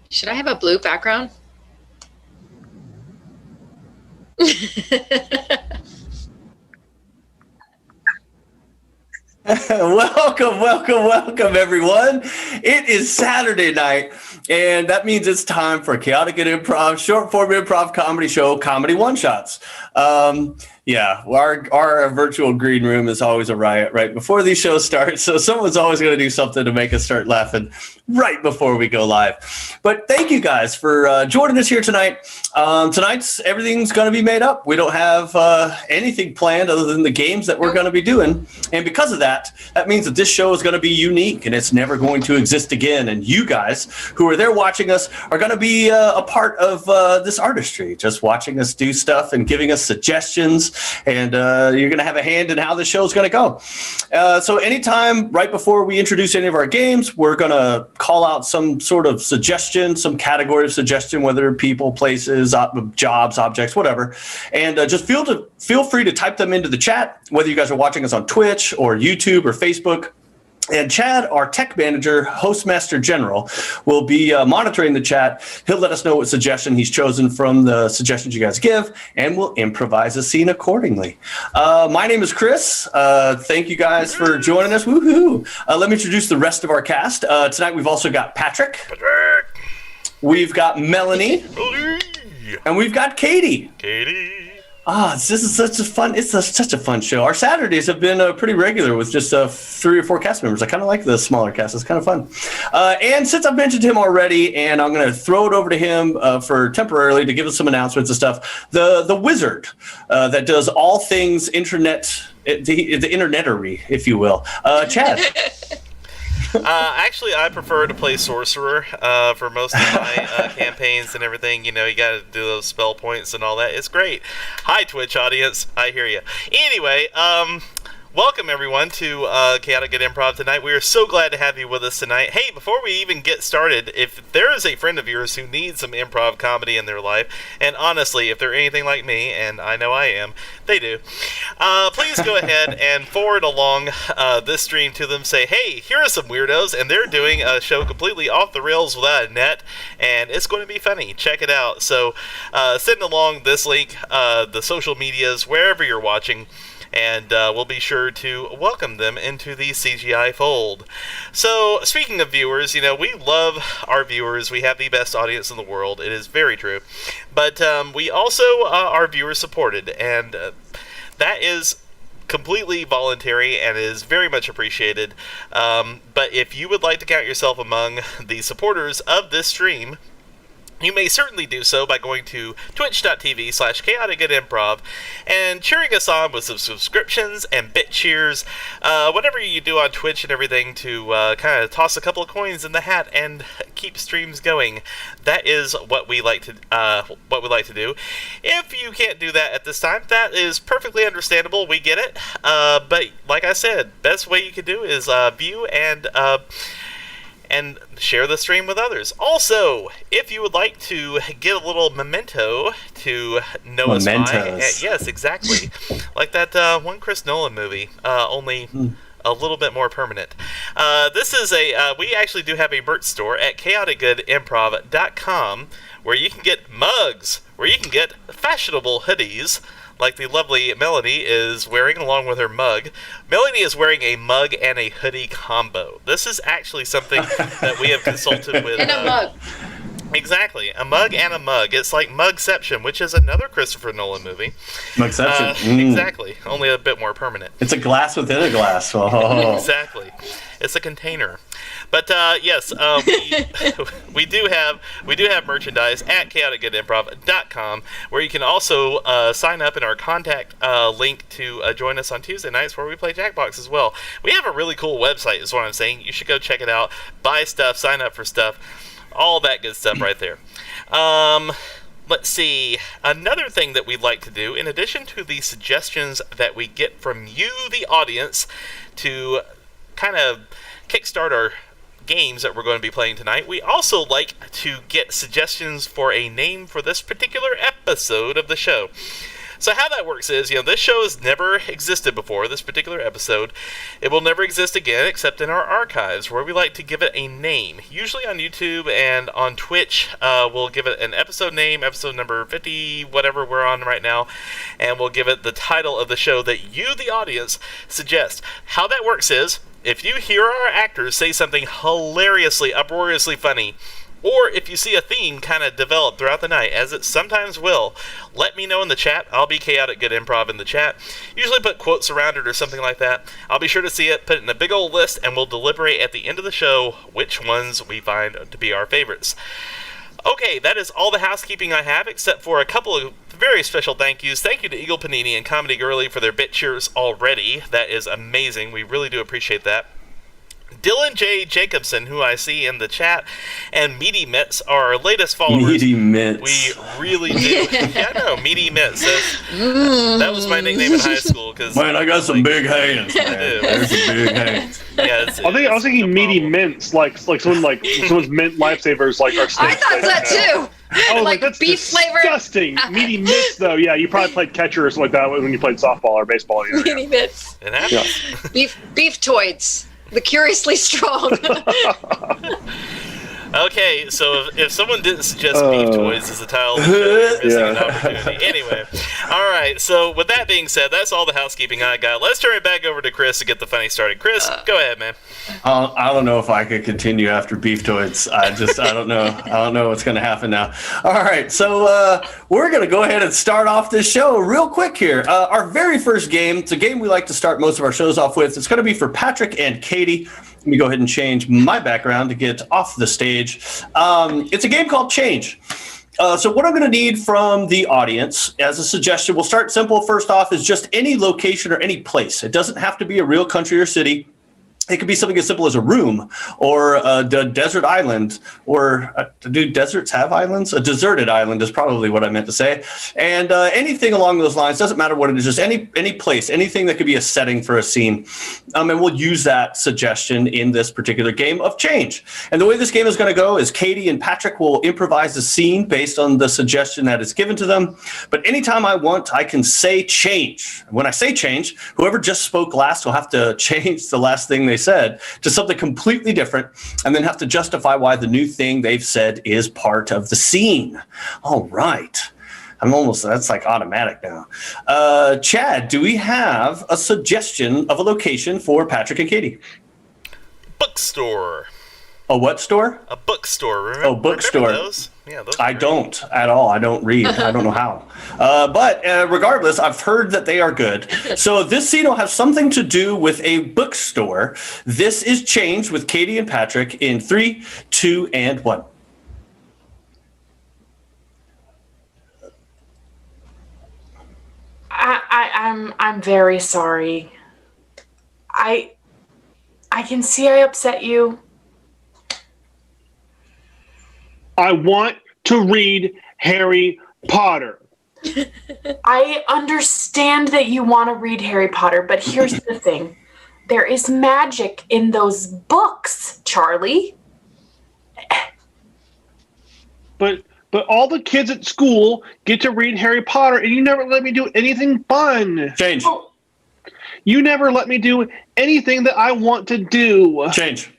Should I have a blue background? Welcome, everyone. It is Saturday night, and that means it's time for Chaotic and Improv, short form improv comedy show, Comedy One Shots. Our virtual green room is always a riot right before these shows start, so someone's always going to do something to make us start laughing right before we go live. But thank you guys for joining us here tonight. Tonight's everything's going to be made up. We don't have anything planned other than the games that we're going to be doing, and because of that means that this show is going to be unique and it's never going to exist again. And you guys who are there watching us are going to be a part of this artistry, just watching us do stuff and giving us suggestions. And you're going to have a hand in how the show is going to go. So anytime right before we introduce any of our games, we're going to call out some sort of suggestion, some category of suggestion, whether people, places, jobs, objects, whatever. And just feel free to type them into the chat, whether you guys are watching us on Twitch or YouTube or Facebook. And Chad, our tech manager, hostmaster general, will be monitoring the chat. He'll let us know what suggestion he's chosen from the suggestions you guys give, and we'll improvise a scene accordingly. My name is Chris. Thank you guys for joining us. Woohoo! Let me introduce the rest of our cast. Tonight we've also got Patrick. We've got Melanie. And we've got Katie. This is such a fun. It's such a fun show. Our Saturdays have been pretty regular with just 3 or 4 cast members. I kind of like the smaller cast. It's kind of fun. And since I've mentioned him already, and I'm going to throw it over to him for temporarily to give us some announcements and stuff. The wizard that does all things internet, the internetery, if you will. Chad. Actually, I prefer to play Sorcerer for most of my campaigns and everything. You got to do those spell points and all that. It's great. Hi, Twitch audience. I hear you. Anyway, welcome everyone to Chaotic Good Improv tonight. We are so glad to have you with us tonight. Hey, before we even get started, if there is a friend of yours who needs some improv comedy in their life, and honestly, if they're anything like me, and I know I am, they do, please go ahead and forward along this stream to them. Say, hey, here are some weirdos, and they're doing a show completely off the rails without a net, and it's going to be funny. Check it out. So send along this link, the social medias, wherever you're watching, and we'll be sure to welcome them into the CGI fold. So, speaking of viewers, we love our viewers. We have the best audience in the world. It is very true. But we also are viewer-supported, and that is completely voluntary and is very much appreciated. But if you would like to count yourself among the supporters of this stream, you may certainly do so by going to twitch.tv/chaoticgoodimprov and cheering us on with some subscriptions and bit cheers, whatever you do on Twitch and everything to kind of toss a couple of coins in the hat and keep streams going. That is what we like to do. If you can't do that at this time, that is perfectly understandable. We get it. But like I said, best way you can do is view and share the stream with others. Also, if you would like to get a little memento to know us by, yes, exactly, like that one Chris Nolan movie, only a little bit more permanent. This is we actually do have a merch store at chaoticgoodimprov.com where you can get mugs, where you can get fashionable hoodies, like the lovely Melanie is wearing along with her mug. Melanie is wearing a mug and a hoodie combo. This is actually something that we have consulted with. And a mug. Exactly. A mug and a mug. It's like Mugception, which is another Christopher Nolan movie. Mugception. Exactly. Only a bit more permanent. It's a glass within a glass. Oh. Exactly. It's a container. But yes, we do have merchandise at chaoticgoodimprov.com, where you can also sign up in our contact link to join us on Tuesday nights where we play Jackbox as well. We have a really cool website is what I'm saying. You should go check it out, buy stuff, sign up for stuff, all that good stuff right there. Let's see. Another thing that we'd like to do, in addition to the suggestions that we get from you, the audience, to kind of kickstart our games that we're going to be playing tonight, we also like to get suggestions for a name for this particular episode of the show. So how that works is, this show has never existed before, this particular episode. It will never exist again except in our archives, where we like to give it a name. Usually on YouTube and on Twitch, we'll give it an episode name, episode number 50, whatever we're on right now, and we'll give it the title of the show that you, the audience, suggest. How that works is, if you hear our actors say something hilariously, uproariously funny, or if you see a theme kind of develop throughout the night, as it sometimes will, let me know in the chat. I'll be Chaotic Good Improv in the chat. Usually put quotes around it or something like that. I'll be sure to see it, put it in a big old list, and we'll deliberate at the end of the show which ones we find to be our favorites. Okay, that is all the housekeeping I have, except for a couple of very special thank yous. Thank you to Eagle Panini and Comedy Girly for their bit cheers already. That is amazing. We really do appreciate that. Dylan J. Jacobson, who I see in the chat, and Meaty Mitts are our latest followers. Meaty Mitts. We really do. Yeah, I know, Meaty Mitts. That was my nickname in high school. Man, I got some big hands, man. There's some big hands. Yeah, I was thinking meaty mints, like someone's mint lifesavers, like are. I thought that too. Oh, like that's beef flavor. Disgusting. Meaty mitts, though. Yeah, you probably played catcher or something like that when you played softball or baseball. Meaty mitts. It happens. Yeah. Beef toids. The curiously strong. Okay, so if someone didn't suggest Beef Toys as the title of the show, you're missing an opportunity. Anyway, all right, so with that being said, that's all the housekeeping I got. Let's turn it back over to Chris to get the funny started. Chris, go ahead, man. I don't know if I could continue after Beef Toys. I don't know. I don't know what's going to happen now. All right, so we're going to go ahead and start off this show real quick here. Our very first game, it's a game we like to start most of our shows off with. It's going to be for Patrick and Katie. Let me go ahead and change my background to get off the stage. It's a game called Change. So what I'm going to need from the audience as a suggestion, we'll start simple. First off is just any location or any place. It doesn't have to be a real country or city. It could be something as simple as a room or a desert island, or do deserts have islands? A deserted island is probably what I meant to say. And anything along those lines, doesn't matter what it is, just any place, anything that could be a setting for a scene. And we'll use that suggestion in this particular game of change. And the way this game is going to go is Katie and Patrick will improvise a scene based on the suggestion that is given to them. But anytime I want, I can say change. When I say change, whoever just spoke last will have to change the last thing they said to something completely different, and then have to justify why the new thing they've said is part of the scene. All right. That's like automatic now. Chad, do we have a suggestion of a location for Patrick and Katie? Bookstore. A what store? A bookstore. Bookstore. Remember those? Yeah, those. I don't at all. I don't read. I don't know how. But regardless, I've heard that they are good. So this scene will have something to do with a bookstore. This is changed with Katie and Patrick in 3, 2, and 1. I'm very sorry. I can see I upset you. I want to read Harry Potter. I understand that you want to read Harry Potter, but here's the thing. There is magic in those books, Charlie. But all the kids at school get to read Harry Potter, and you never let me do anything fun. Change. You never let me do anything that I want to do. Change.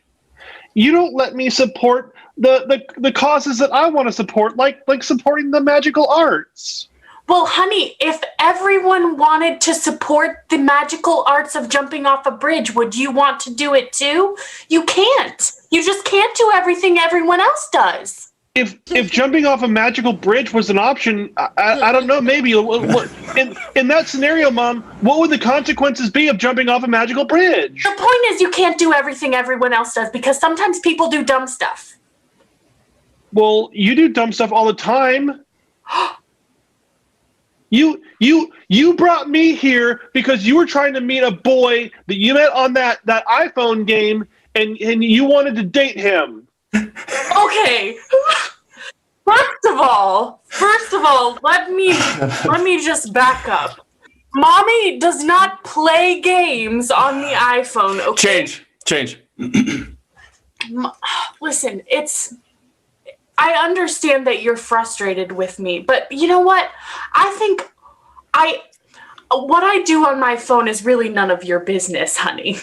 You don't let me support the causes that I want to support, like supporting the magical arts. Well, honey, if everyone wanted to support the magical arts of jumping off a bridge, would you want to do it too? You can't. You just can't do everything everyone else does. If jumping off a magical bridge was an option, I don't know, maybe. In that scenario, Mom, what would the consequences be of jumping off a magical bridge? The point is you can't do everything everyone else does because sometimes people do dumb stuff. Well, you do dumb stuff all the time. You brought me here because you were trying to meet a boy that you met on that iPhone game, and you wanted to date him. Okay. First of all, let me just back up. Mommy does not play games on the iPhone, okay? Change. Listen, I understand that you're frustrated with me, but you know what? I think what I do on my phone is really none of your business, honey.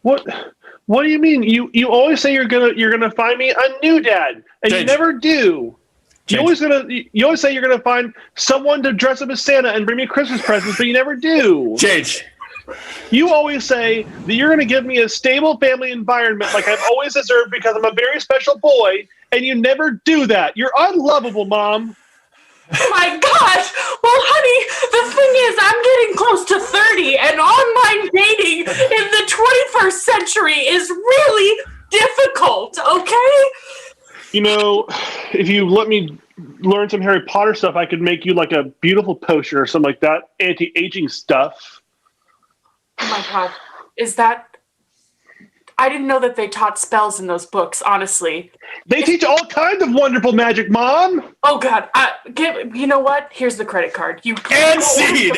What do you mean? You always say you're gonna find me a new dad, and Change. you never do. You always say you're gonna find someone to dress up as Santa and bring me Christmas presents, but you never do. Change. You always say that you're gonna give me a stable family environment like I've always deserved because I'm a very special boy, and you never do that. You're unlovable, Mom. Oh my gosh! Well, honey, the thing is, I'm getting close to 30, and online dating in the 21st century is really difficult, okay? You know, if you let me learn some Harry Potter stuff, I could make you like a beautiful potion or something like that. Anti-aging stuff. Oh my god. Is that... I didn't know that they taught spells in those books, honestly. They teach all kinds of wonderful magic, Mom! Oh god, you know what? Here's the credit card. And seed.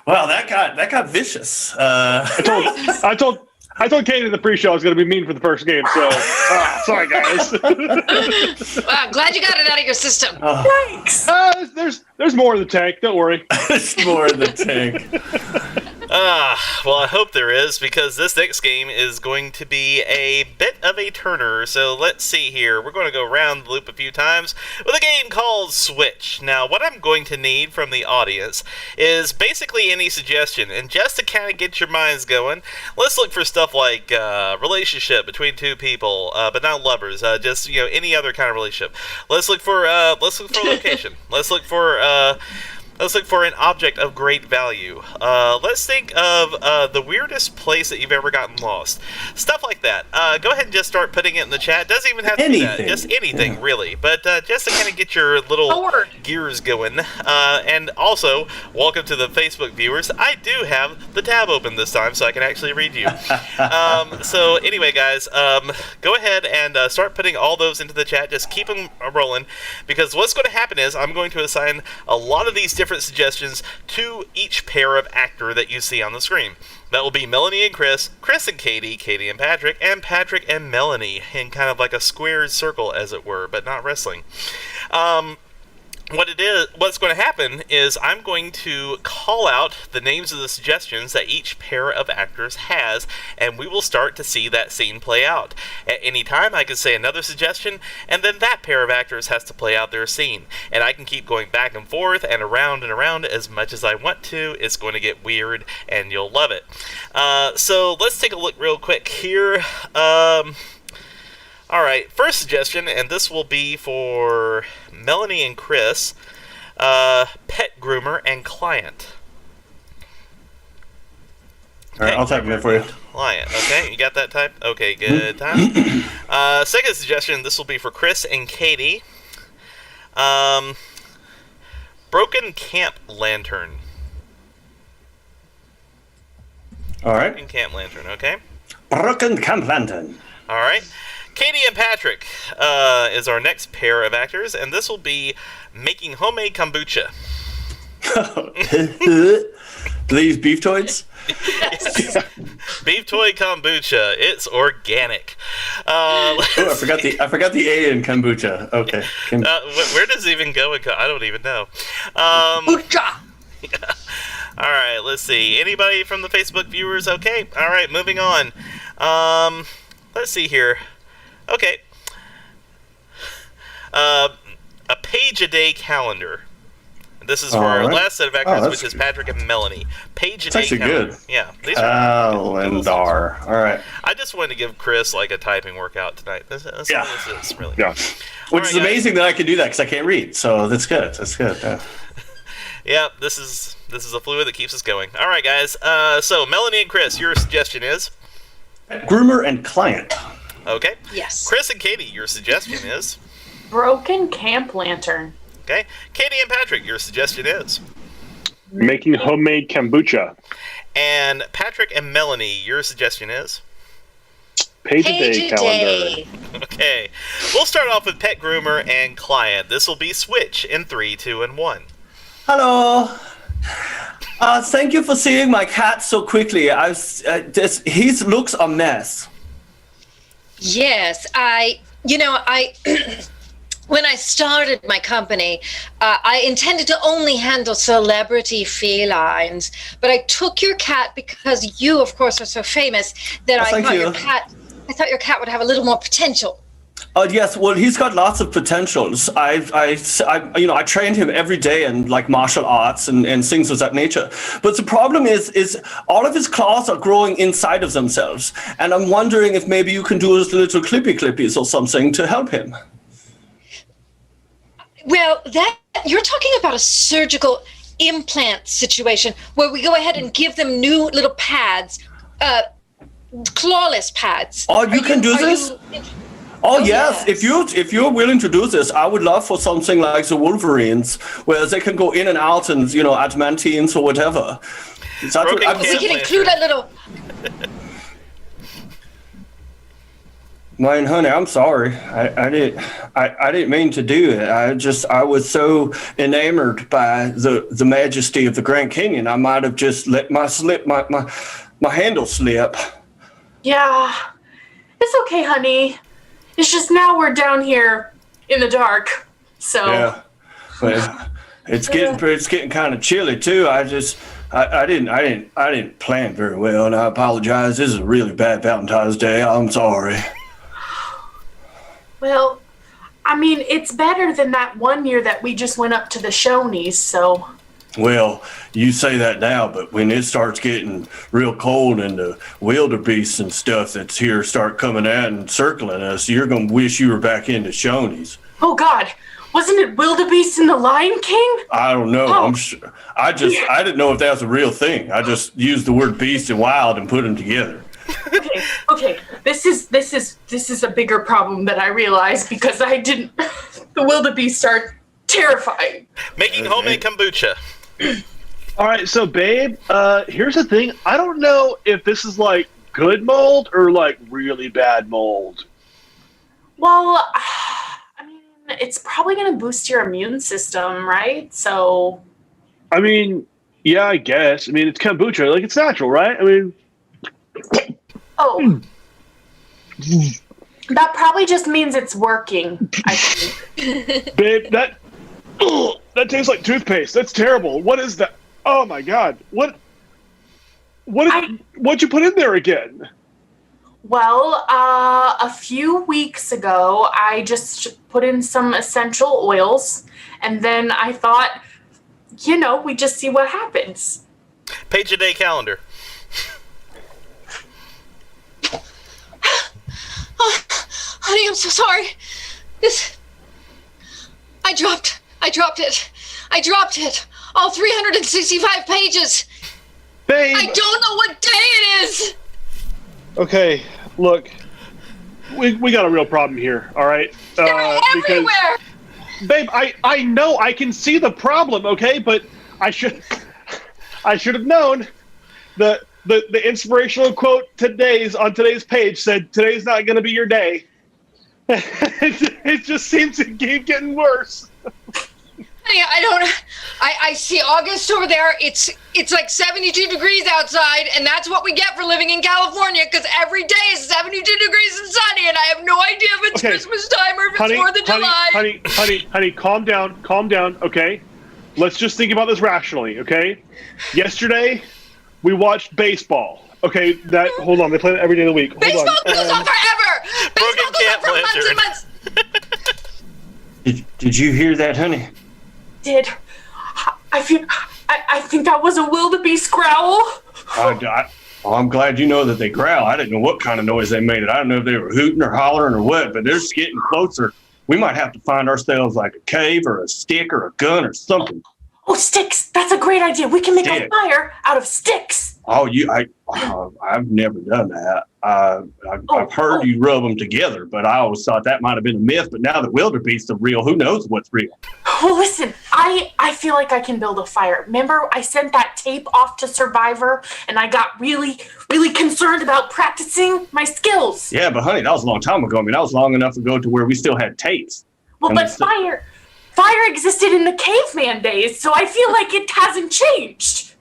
Wow, that got vicious. I told Katie in the pre-show I was going to be mean for the first game, so sorry, guys. Wow, glad you got it out of your system. Thanks. There's more in the tank. Don't worry. There's more in the tank. Well, I hope there is, because this next game is going to be a bit of a turner. So let's see here. We're going to go around the loop a few times with a game called Switch. Now, what I'm going to need from the audience is basically any suggestion. And just to kind of get your minds going, let's look for stuff like relationship between two people, but not lovers. Just any other kind of relationship. Let's look for location. Let's look for Let's look for an object of great value. Let's think of the weirdest place that you've ever gotten lost. Stuff like that. Go ahead and just start putting it in the chat. Doesn't even have to be that. Just anything, really. But just to kind of get your little gears going. And also, welcome to the Facebook viewers. I do have the tab open this time, so I can actually read you. So anyway, guys, go ahead and start putting all those into the chat. Just keep them rolling, because what's going to happen is I'm going to assign a lot of these different suggestions to each pair of actor that you see on the screen. That will be Melanie and Chris, Chris and Katie, Katie and Patrick and Melanie, in kind of like a squared circle, as it were, but not wrestling. What's going to happen is I'm going to call out the names of the suggestions that each pair of actors has, and we will start to see that scene play out. At any time, I can say another suggestion, and then that pair of actors has to play out their scene. And I can keep going back and forth and around as much as I want to. It's going to get weird, and you'll love it. So let's take a look real quick here. Alright, first suggestion, and this will be for Melanie and Chris, pet groomer and client. Alright, I'll type it in for you. Client, okay, you got that type? Okay, good time. Second suggestion, this will be for Chris and Katie. Broken camp lantern. Alright. Broken camp lantern, okay? Broken camp lantern. Alright. Katie and Patrick is our next pair of actors, and this will be making homemade kombucha. These beef toys? Yes. Beef toy kombucha. It's organic. I forgot the A in kombucha. Okay. Where does it even go? I don't even know. Kombucha. Yeah. All right. Let's see. Anybody from the Facebook viewers? Okay. All right. Moving on. Let's see here. Okay. A page-a-day calendar. This is for our last set of actors, which is Patrick and Melanie. Page-a-day calendar. Good. Yeah. Calendar. All right. I just wanted to give Chris like a typing workout tonight. That's all this is, really. Yeah. Which is amazing that I can do that because I can't read. So that's good. That's good. Yeah. Yeah, this is a fluid that keeps us going. All right, guys. So Melanie and Chris, your suggestion is? Groomer and client. Okay. Yes. Chris and Katie, your suggestion is? Broken camp lantern. Okay. Katie and Patrick, your suggestion is? Making homemade kombucha. And Patrick and Melanie, your suggestion is? Page-a-day calendar. Okay. We'll start off with pet groomer and client. This will be switch in 3, 2, and 1. Hello. Thank you for seeing my cat so quickly. He looks a mess. Yes, when I started my company, I intended to only handle celebrity felines, but I took your cat because you, of course, are so famous that I thought your cat would have a little more potential. Yes, well, he's got lots of potentials. I trained him every day in like martial arts and things of that nature. But the problem is all of his claws are growing inside of themselves, and I'm wondering if maybe you can do little clippies or something to help him. Well, you're talking about a surgical implant situation where we go ahead and give them new little pads, clawless pads. Oh, you can do this? Oh yes. If you're willing to do this, I would love for something like the Wolverines, where they can go in and out and adamantines or whatever. We can include a little. Man, honey, I'm sorry. I didn't mean to do it. I was so enamored by the majesty of the Grand Canyon. I might have just let my handle slip. Yeah, it's okay, honey. It's just now we're down here in the dark, so. Yeah, but it's getting kind of chilly too. I didn't plan very well, and I apologize. This is a really bad Valentine's Day. I'm sorry. Well, I mean, it's better than that one year that we just went up to the Shoney's, so. Well, you say that now, but when it starts getting real cold and the wildebeests and stuff that's here start coming out and circling us, you're going to wish you were back into Shoney's. Oh, God. Wasn't it Wildebeest and the Lion King? I don't know. Oh. I'm sure. I didn't know if that was a real thing. I just used the word beast and wild and put them together. Okay. This is a bigger problem that I realized because I didn't. The wildebeest are terrifying. Making homemade kombucha. All right, so babe, here's the thing. I don't know if this is like good mold or like really bad mold. Well, I mean, it's probably going to boost your immune system, right? So. I mean, yeah, I guess. I mean, it's kombucha. Like, it's natural, right? I mean. Oh. That probably just means it's working, I think. Babe, that tastes like toothpaste. That's terrible. What is that? Oh my god. What'd you put in there again? Well, a few weeks ago, I just put in some essential oils, and then I thought, we just see what happens. Page a day calendar. Oh, honey, I'm so sorry. I dropped it. All 365 pages. Babe. I don't know what day it is. Okay, look. We got a real problem here, all right? They're everywhere. Babe, I know I can see the problem, okay? But I should have known the inspirational quote on today's page said, "Today's not going to be your day." It just seems to keep getting worse. I see August over there. It's like 72 degrees outside, and that's what we get for living in California, because every day is 72 degrees and sunny, and I have no idea if it's Christmas time or if it's 4th of July. Honey, calm down, okay? Let's just think about this rationally, okay? Yesterday, we watched baseball. Okay, hold on, they play it every day of the week. Baseball goes on forever! Baseball goes on for months and months! Did you hear that, honey? I think that was a wildebeest growl. I'm glad you know that they growl. I didn't know what kind of noise they made. I don't know if they were hooting or hollering or what, but they're just getting closer. We might have to find ourselves like a cave or a stick or a gun or something. Oh, sticks! That's a great idea. We can make a fire out of sticks. Oh, I've never done that. I've heard you rub them together, but I always thought that might have been a myth. But now that wildebeest are real, who knows what's real? Well, listen, I feel like I can build a fire. Remember, I sent that tape off to Survivor, and I got really, really concerned about practicing my skills. Yeah, but honey, that was a long time ago. I mean, that was long enough ago to where we still had tapes. Well, but fire existed in the caveman days, so I feel like it hasn't changed.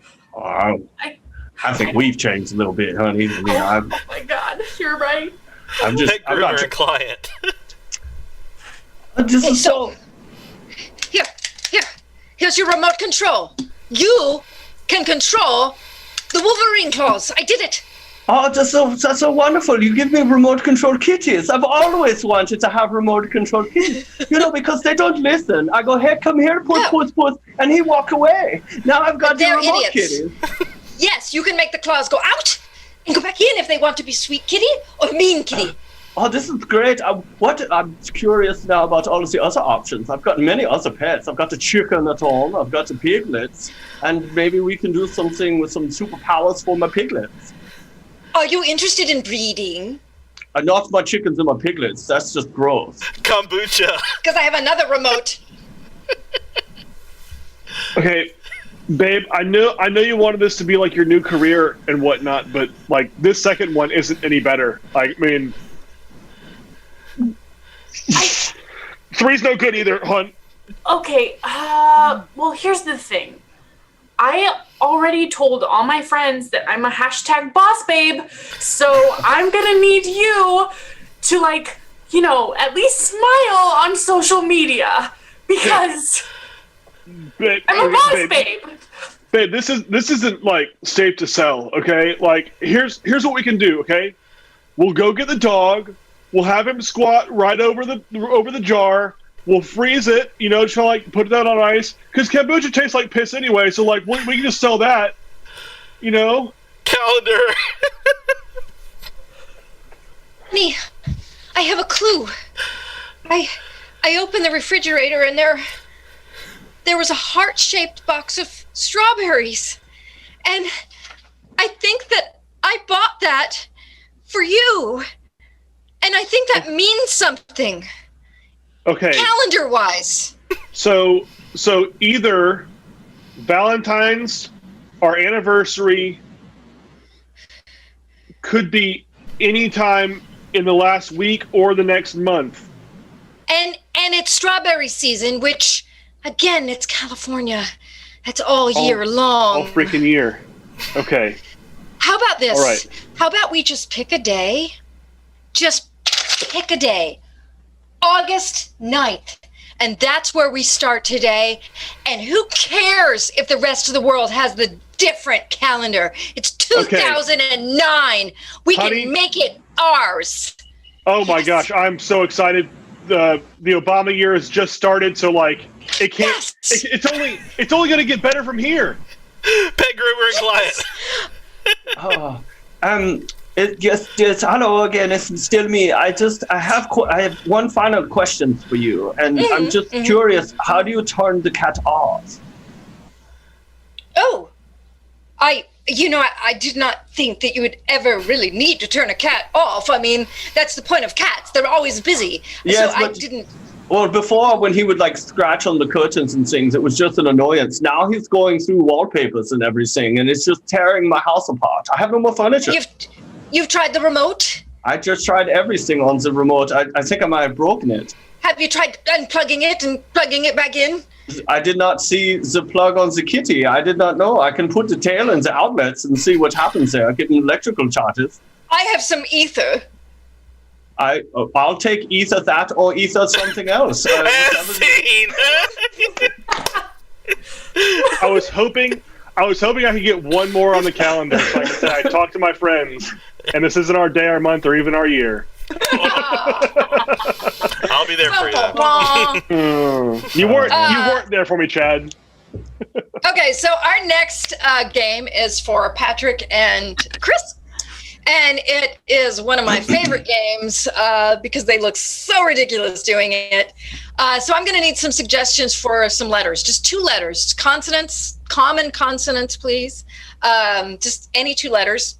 I think we've changed a little bit, honey. I mean, oh my God, you're right. I'm not a client. Here's your remote control. You can control the Wolverine claws. I did it. Oh, that's so wonderful. You give me remote control kitties. I've always wanted to have remote control kitties. Because they don't listen. I go, hey, come here, puss, and he walk away. Now I've got the remote kitties. Yes, you can make the claws go out and go back in if they want to be sweet kitty or mean kitty. Oh, this is great. I'm curious now about all of the other options. I've got many other pets. I've got the chicken at home. I've got the piglets. And maybe we can do something with some superpowers for my piglets. Are you interested in breeding? Not my chickens and my piglets. That's just gross. Kombucha. Because I have another remote. Okay, babe, I know you wanted this to be like your new career and whatnot, but like this second one isn't any better. I mean, 3's no good either, hon. Okay, well, here's the thing. I already told all my friends that I'm a #boss babe, so I'm gonna need you to, at least smile on social media, because babe, I'm a boss babe. Babe, this isn't safe to sell, okay? Here's what we can do, okay? We'll go get the dog. We'll have him squat right over the jar. We'll freeze it, try put it down on ice. Because kombucha tastes like piss anyway, so we can just sell that, Calendar. Honey, I have a clue. I I opened the refrigerator and there was a heart-shaped box of strawberries. And I think that I bought that for you. And I think that means something. Okay. Calendar-wise. So either Valentine's or anniversary could be any time in the last week or the next month. And it's strawberry season, which, again, it's California. That's all year long. All freaking year. Okay. How about this? All right. How about we just pick a day? Just pick a day. August 9th. And that's where we start today. And who cares if the rest of the world has the different calendar? It's 2009. We Honey, can make it ours. Oh my gosh, I'm so excited. The Obama year has just started, so like it can't. Yes. It's only going to get better from here. Pet groomer and client. It just hello again. It's still me. I have one final question for you, and I'm just curious. How do you turn the cat off? Oh, I did not think that you would ever really need to turn a cat off. I mean, that's the point of cats. They're always busy. Yes, so I didn't. Well, before, when he would like scratch on the curtains and things, it was just an annoyance. Now he's going through wallpapers and everything, and it's just tearing my house apart. I have no more furniture. You've tried the remote? I just tried everything on the remote. I think I might have broken it. Have you tried unplugging it and plugging it back in? I did not see the plug on the kitty. I did not know. I can put the tail in the outlets and see what happens there. Getting electrical charges. I have some ether. I'll take either that or either something else. Scene. I was hoping I could get one more on the calendar. So like I said, I talked to my friends, and this isn't our day, our month, or even our year. I'll be there for you. You weren't there for me, Chad. Okay, so our next game is for Patrick and Chris. And it is one of my favorite games because they look so ridiculous doing it. So I'm going to need some suggestions for some letters. Just 2 letters. Consonants, common consonants, please. Just any 2 letters.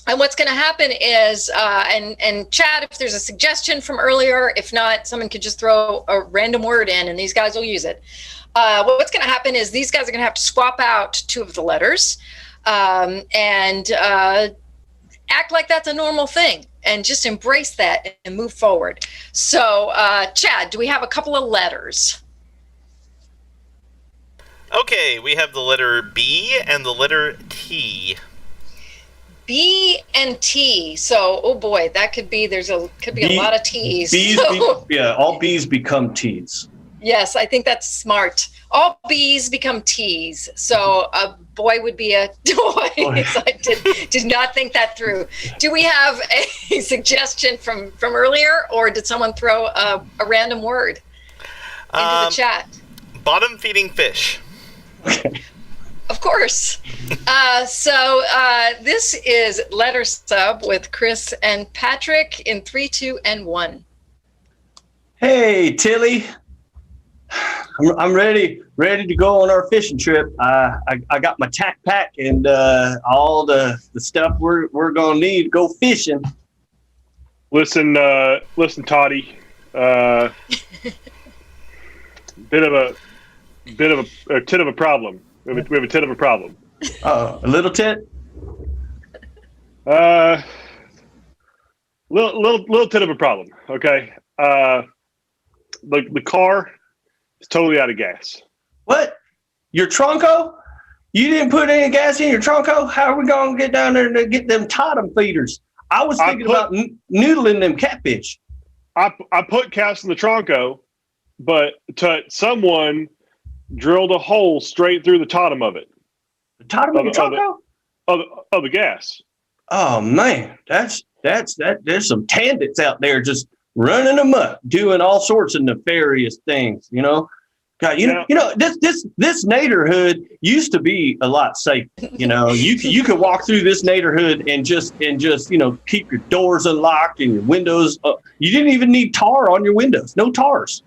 And what's going to happen is, and Chad, if there's a suggestion from earlier, if not, someone could just throw a random word in and these guys will use it. What's going to happen is these guys are going to have to swap out 2 of the letters and act like that's a normal thing and just embrace that and move forward. So, Chad, do we have a couple of letters? Okay, we have the letter B and the letter T. B and T. So, oh boy, that could be a lot of T's. All B's become T's. Yes, I think that's smart. All B's become T's. So a boy would be a toy. So I did not think that through. Do we have a suggestion from earlier, or did someone throw a random word into the chat? Bottom feeding fish. Of course. So this is Letter Sub with Chris and Patrick in 3, 2, and 1. Hey, Tilly. I'm ready to go on our fishing trip. I got my tack pack and all the stuff we're gonna need to go fishing. Listen, Toddy. Bit of a tit of a problem. We have a tit of a problem. A little tit. Little tit of a problem. Okay. The car is totally out of gas. What? Your Trunco? You didn't put any gas in your Trunco? How are we gonna get down there to get them totem feeders? I was thinking about noodling them catfish. I put gas in the Trunco, but someone drilled a hole straight through the totem of it. The totem of the Trunco? Of the gas. Oh man, that's there's some tandets out there just running amok, doing all sorts of nefarious things, you know. God, you know, this neighborhood used to be a lot safer. You know, you could walk through this neighborhood and just keep your doors unlocked and your windows. You didn't even need tar on your windows. No tars.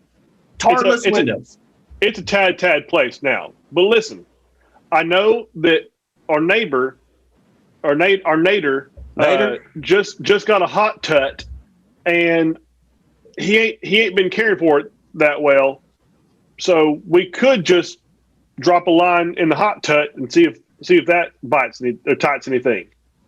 Tarless windows. It's a tad place now. But listen, I know that our neighbor, just got a hot tut, and he ain't been caring for it that well. So we could just drop a line in the hot tut and see if that bites or tights anything.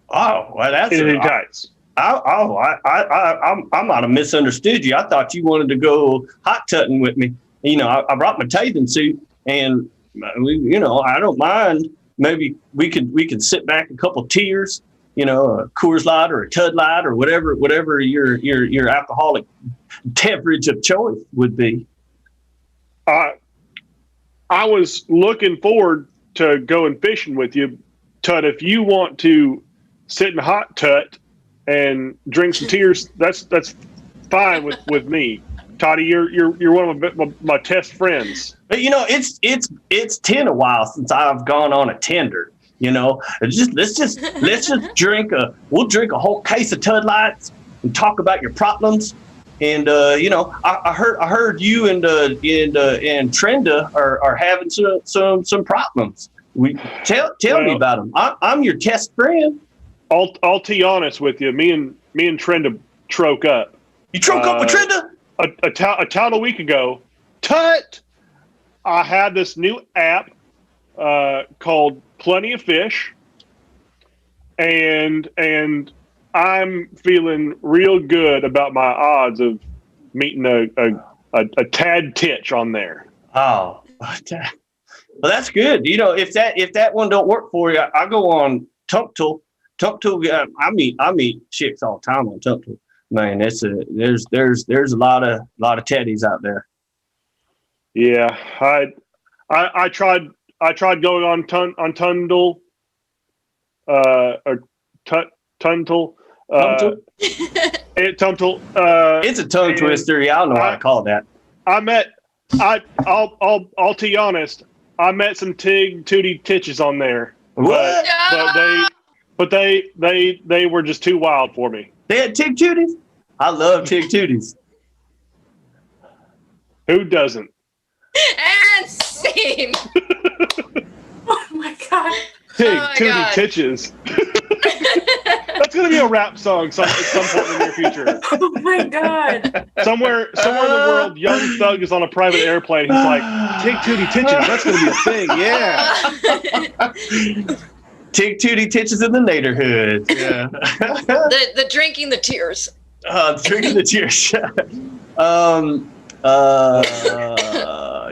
Oh, well, that's tights. I might have misunderstood you. I thought you wanted to go hot tutting with me. You know, I brought my bathing suit, and I don't mind. Maybe we could sit back a couple tears, a Coors Light or a Tud Light or whatever your alcoholic beverage of choice would be. I was looking forward to going fishing with you, Tut. If you want to sit in the hot tut and drink some tears, that's fine with me. Toddy, you're one of my test friends. But it's been a while since I've gone on a tender. Let's just we'll drink a whole case of Tud Lights and talk about your problems. And I heard you and Trenda are having some problems. Tell me about them. I'm your test friend. I'll be honest with you. Me and Trenda troke up. You troke up with Trenda? A town a week ago. Tut! I had this new app called Plenty of Fish, and I'm feeling real good about my odds of meeting a tad titch on there. Oh, well, that's good. If that one don't work for you, I go on Tumptool. Tumptool, I meet chicks all the time on Tumptool. Man, there's a lot of teddies out there. Yeah, I tried going on Tundle, or Tuntle. Tuntle. It's a tongue twister. Yeah, I don't know why I call it that. I'll be honest. I met some Tig Tootie Titches on there. What? But they were just too wild for me. They had Tig Tooties? I love Tig Tooties. Who doesn't? And scene. Oh my god. Tig Tootie Titches. That's gonna be a rap song at some point in the near future. Oh my god. Somewhere in the world, Young Thug is on a private airplane. He's like, Tig Tootie Titches. That's gonna be a thing. Yeah. Tig Tootie Titches in the neighborhood. Yeah. the drinking the tears. Drinking the tears.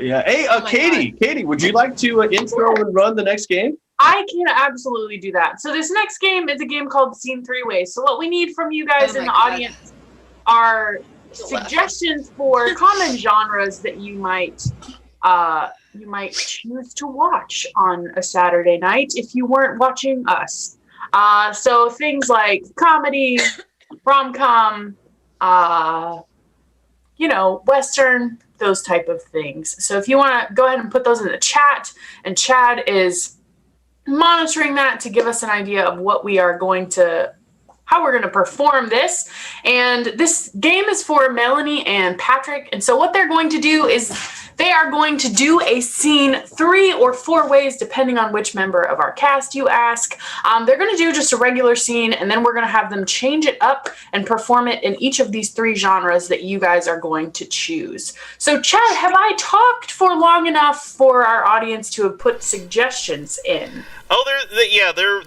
Yeah. Hey, Katie, would you like to intro and run the next game? I can absolutely do that. So this next game is a game called Scene Three Ways. So what we need from you guys in the audience are suggestions for common genres that you might choose to watch on a Saturday night if you weren't watching us. So things like comedy, rom-com, Western, those type of things. So if you want to go ahead and put those in the chat, and Chad is monitoring that to give us an idea of how we're going to perform this. And this game is for Melanie and Patrick. And so what they're going to do is they are going to do a scene 3 or 4 ways, depending on which member of our cast you ask. They're going to do just a regular scene, and then we're going to have them change it up and perform it in each of these 3 genres that you guys are going to choose. So, Chad, have I talked for long enough for our audience to have put suggestions in? Oh,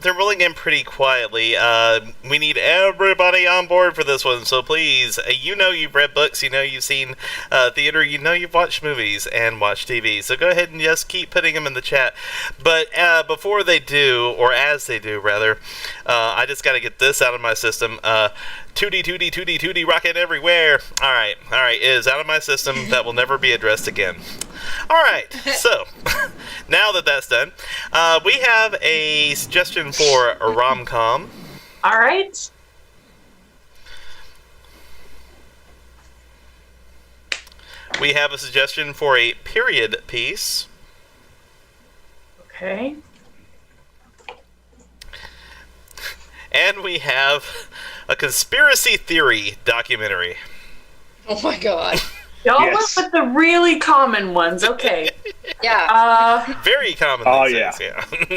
they're rolling in pretty quietly. We need everybody on board for this one, so please, you've read books, you've seen theater, you've watched movies and watched TV, so go ahead and just keep putting them in the chat. But before they do, or as they do, rather, I just got to get this out of my system. Tootie, tootie, tootie, tootie, rockin' everywhere. All right, it is out of my system. That will never be addressed again. All right, so now that that's done, we have a suggestion for a rom-com. All right. We have a suggestion for a period piece. Okay. And we have a conspiracy theory documentary. Oh my god. Y'all Yes. went with the really common ones. Okay. Yeah. Very common. Oh, these yeah. days,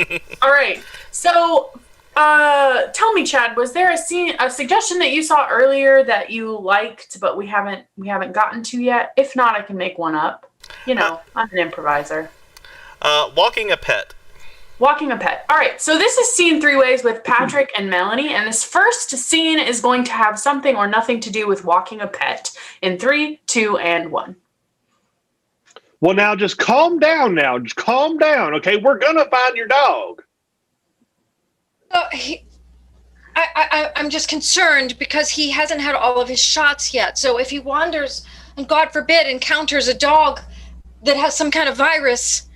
yeah. All right. So, tell me, Chad, was there a suggestion that you saw earlier that you liked, but we haven't gotten to yet? If not, I can make one up. I'm an improviser. Walking a pet. Walking a pet. All right. So this is scene 3 ways with Patrick and Melanie, and this first scene is going to have something or nothing to do with walking a pet. In 3, 2, and 1. Well, now just calm down. Just calm down, okay? We're gonna find your dog. I'm just concerned because he hasn't had all of his shots yet. So if he wanders and, God forbid, encounters a dog that has some kind of virus,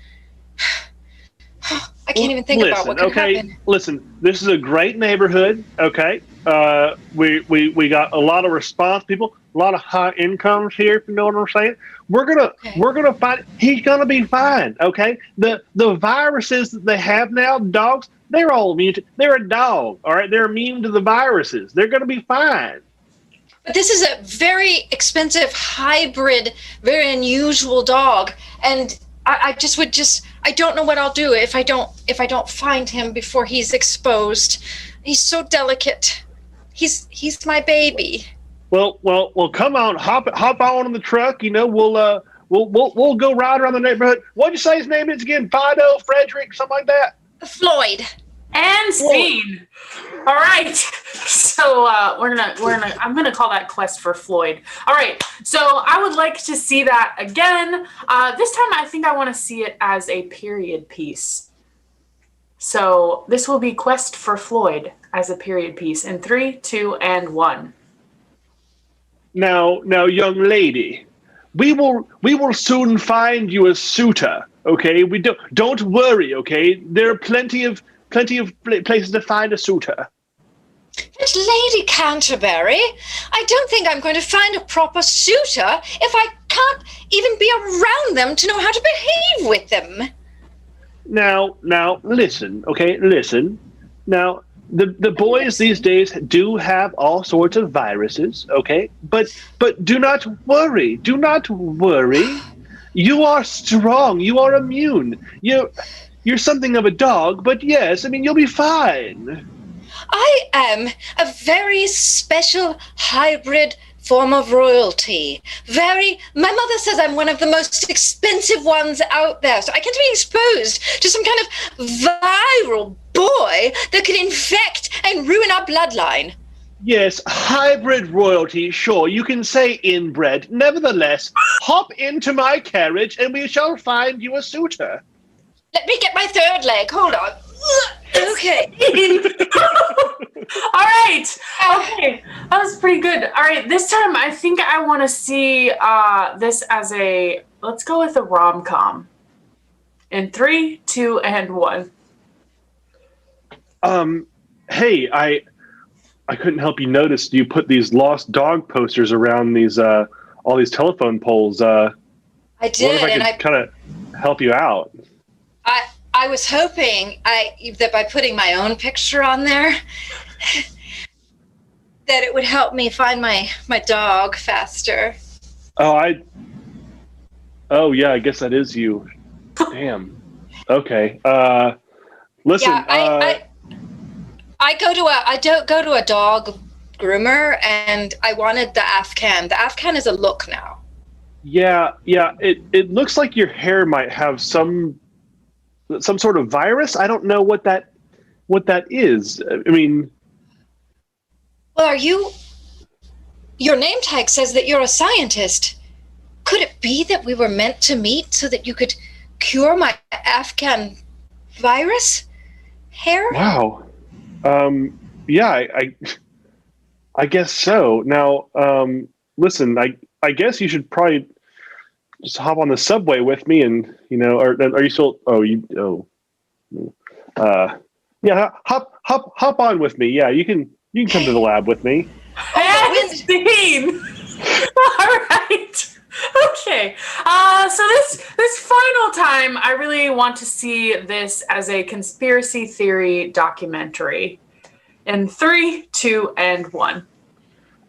I can't even think about what could happen. Listen, this is a great neighborhood, okay? We got a lot of response people, a lot of high incomes here, if you know what I'm saying. We're gonna find he's gonna be fine, okay? The viruses that they have now, dogs, they're all immune to, they're a dog, all right? They're immune to the viruses. They're gonna be fine. But this is a very expensive hybrid, very unusual dog, and I don't know what I'll do if I don't find him before he's exposed. He's so delicate. He's my baby. Well, come on, hop on in the truck. We'll go ride around the neighborhood. What'd you say his name is again? Fido, Frederick, something like that. Floyd. And scene. All right. So I'm gonna call that quest for Floyd. All right. So I would like to see that again. This time I think I want to see it as a period piece. So this will be Quest for Floyd as a period piece in 3, 2, and 1. Now, young lady, we will soon find you a suitor. Okay, we don't worry. Okay, there are plenty of places to find a suitor. But Lady Canterbury, I don't think I'm going to find a proper suitor if I can't even be around them to know how to behave with them. Now, listen, okay, listen. Now, the boys these days do have all sorts of viruses, okay? But do not worry. Do not worry. You are strong. You are immune. You're something of a dog, but yes, I mean, you'll be fine. I am a very special hybrid form of royalty. My mother says I'm one of the most expensive ones out there, so I can't be exposed to some kind of viral boy that could infect and ruin our bloodline. Yes, hybrid royalty, sure, you can say inbred. Nevertheless, hop into my carriage and we shall find you a suitor. Let me get my third leg. Hold on. Okay. All right. Okay. That was pretty good. All right. This time, I think I want to see this as let's go with a rom-com. In 3, 2, and 1. Hey, I couldn't help you notice you put these lost dog posters around these all these telephone poles. I did, and I kind of help you out. I was hoping that by putting my own picture on there, that it would help me find my dog faster. Oh yeah, I guess that is you. Damn. Okay. Listen. Yeah, I don't go to a dog groomer, and I wanted the Afghan. The Afghan is a look now. Yeah. It looks like your hair might have some sort of virus. I don't know what that is. I mean, well, your name tag says that you're a scientist. Could it be that we were meant to meet so that you could cure my Afghan virus hair? Wow. Yeah, I guess so. Now, listen, I guess you should probably just hop on the subway with me, and or are you still? Yeah, hop on with me. Yeah, you can come to the lab with me. And scene. All right. Okay. So this final time, I really want to see this as a conspiracy theory documentary. In 3, 2, and 1.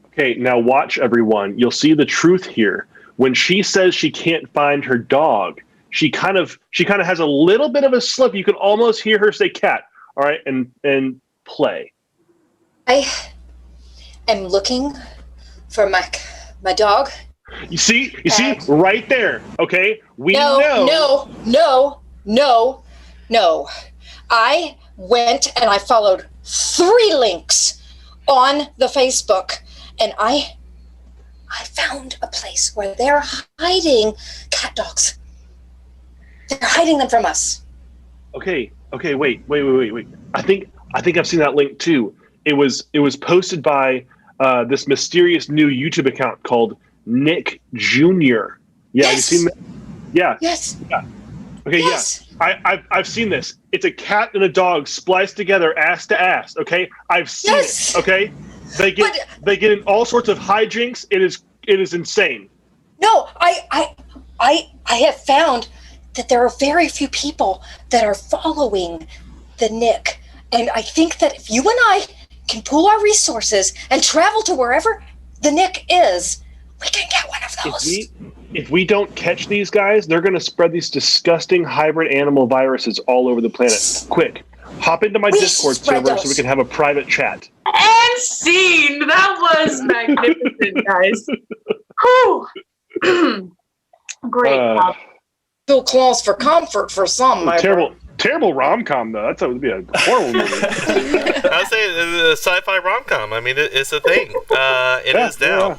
Okay, now watch everyone. You'll see the truth here. when she says she can't find her dog, she kind of has a little bit of a slip. You can almost hear her say cat. All right, and play. I am looking for my dog. You see right there. Okay, we know. No. I went and I followed 3 links on the Facebook, and I found a place where they're hiding cat dogs. They're hiding them from us. Okay, wait. I think I've seen that link too. It was posted by this mysterious new YouTube account called Nick Jr. Yeah, yes. Have you seen that? Yeah. Yes. Yeah. Okay, yes. Yeah. I've seen this. It's a cat and a dog spliced together ass to ass, okay? I've seen it, okay? They get in all sorts of hijinks. It is insane. No, I have found that there are very few people that are following the Nick. And I think that if you and I can pool our resources and travel to wherever the Nick is, we can get one of those. If we don't catch these guys, they're going to spread these disgusting hybrid animal viruses all over the planet. Quick, hop into my Discord server so we can have a private chat. And scene! That was magnificent, guys. Whew. Great. Still calls for comfort for some. Terrible rom-com, though. That would be a horrible movie. I'd say the sci-fi rom-com. I mean, it's a thing. It is now. Yeah.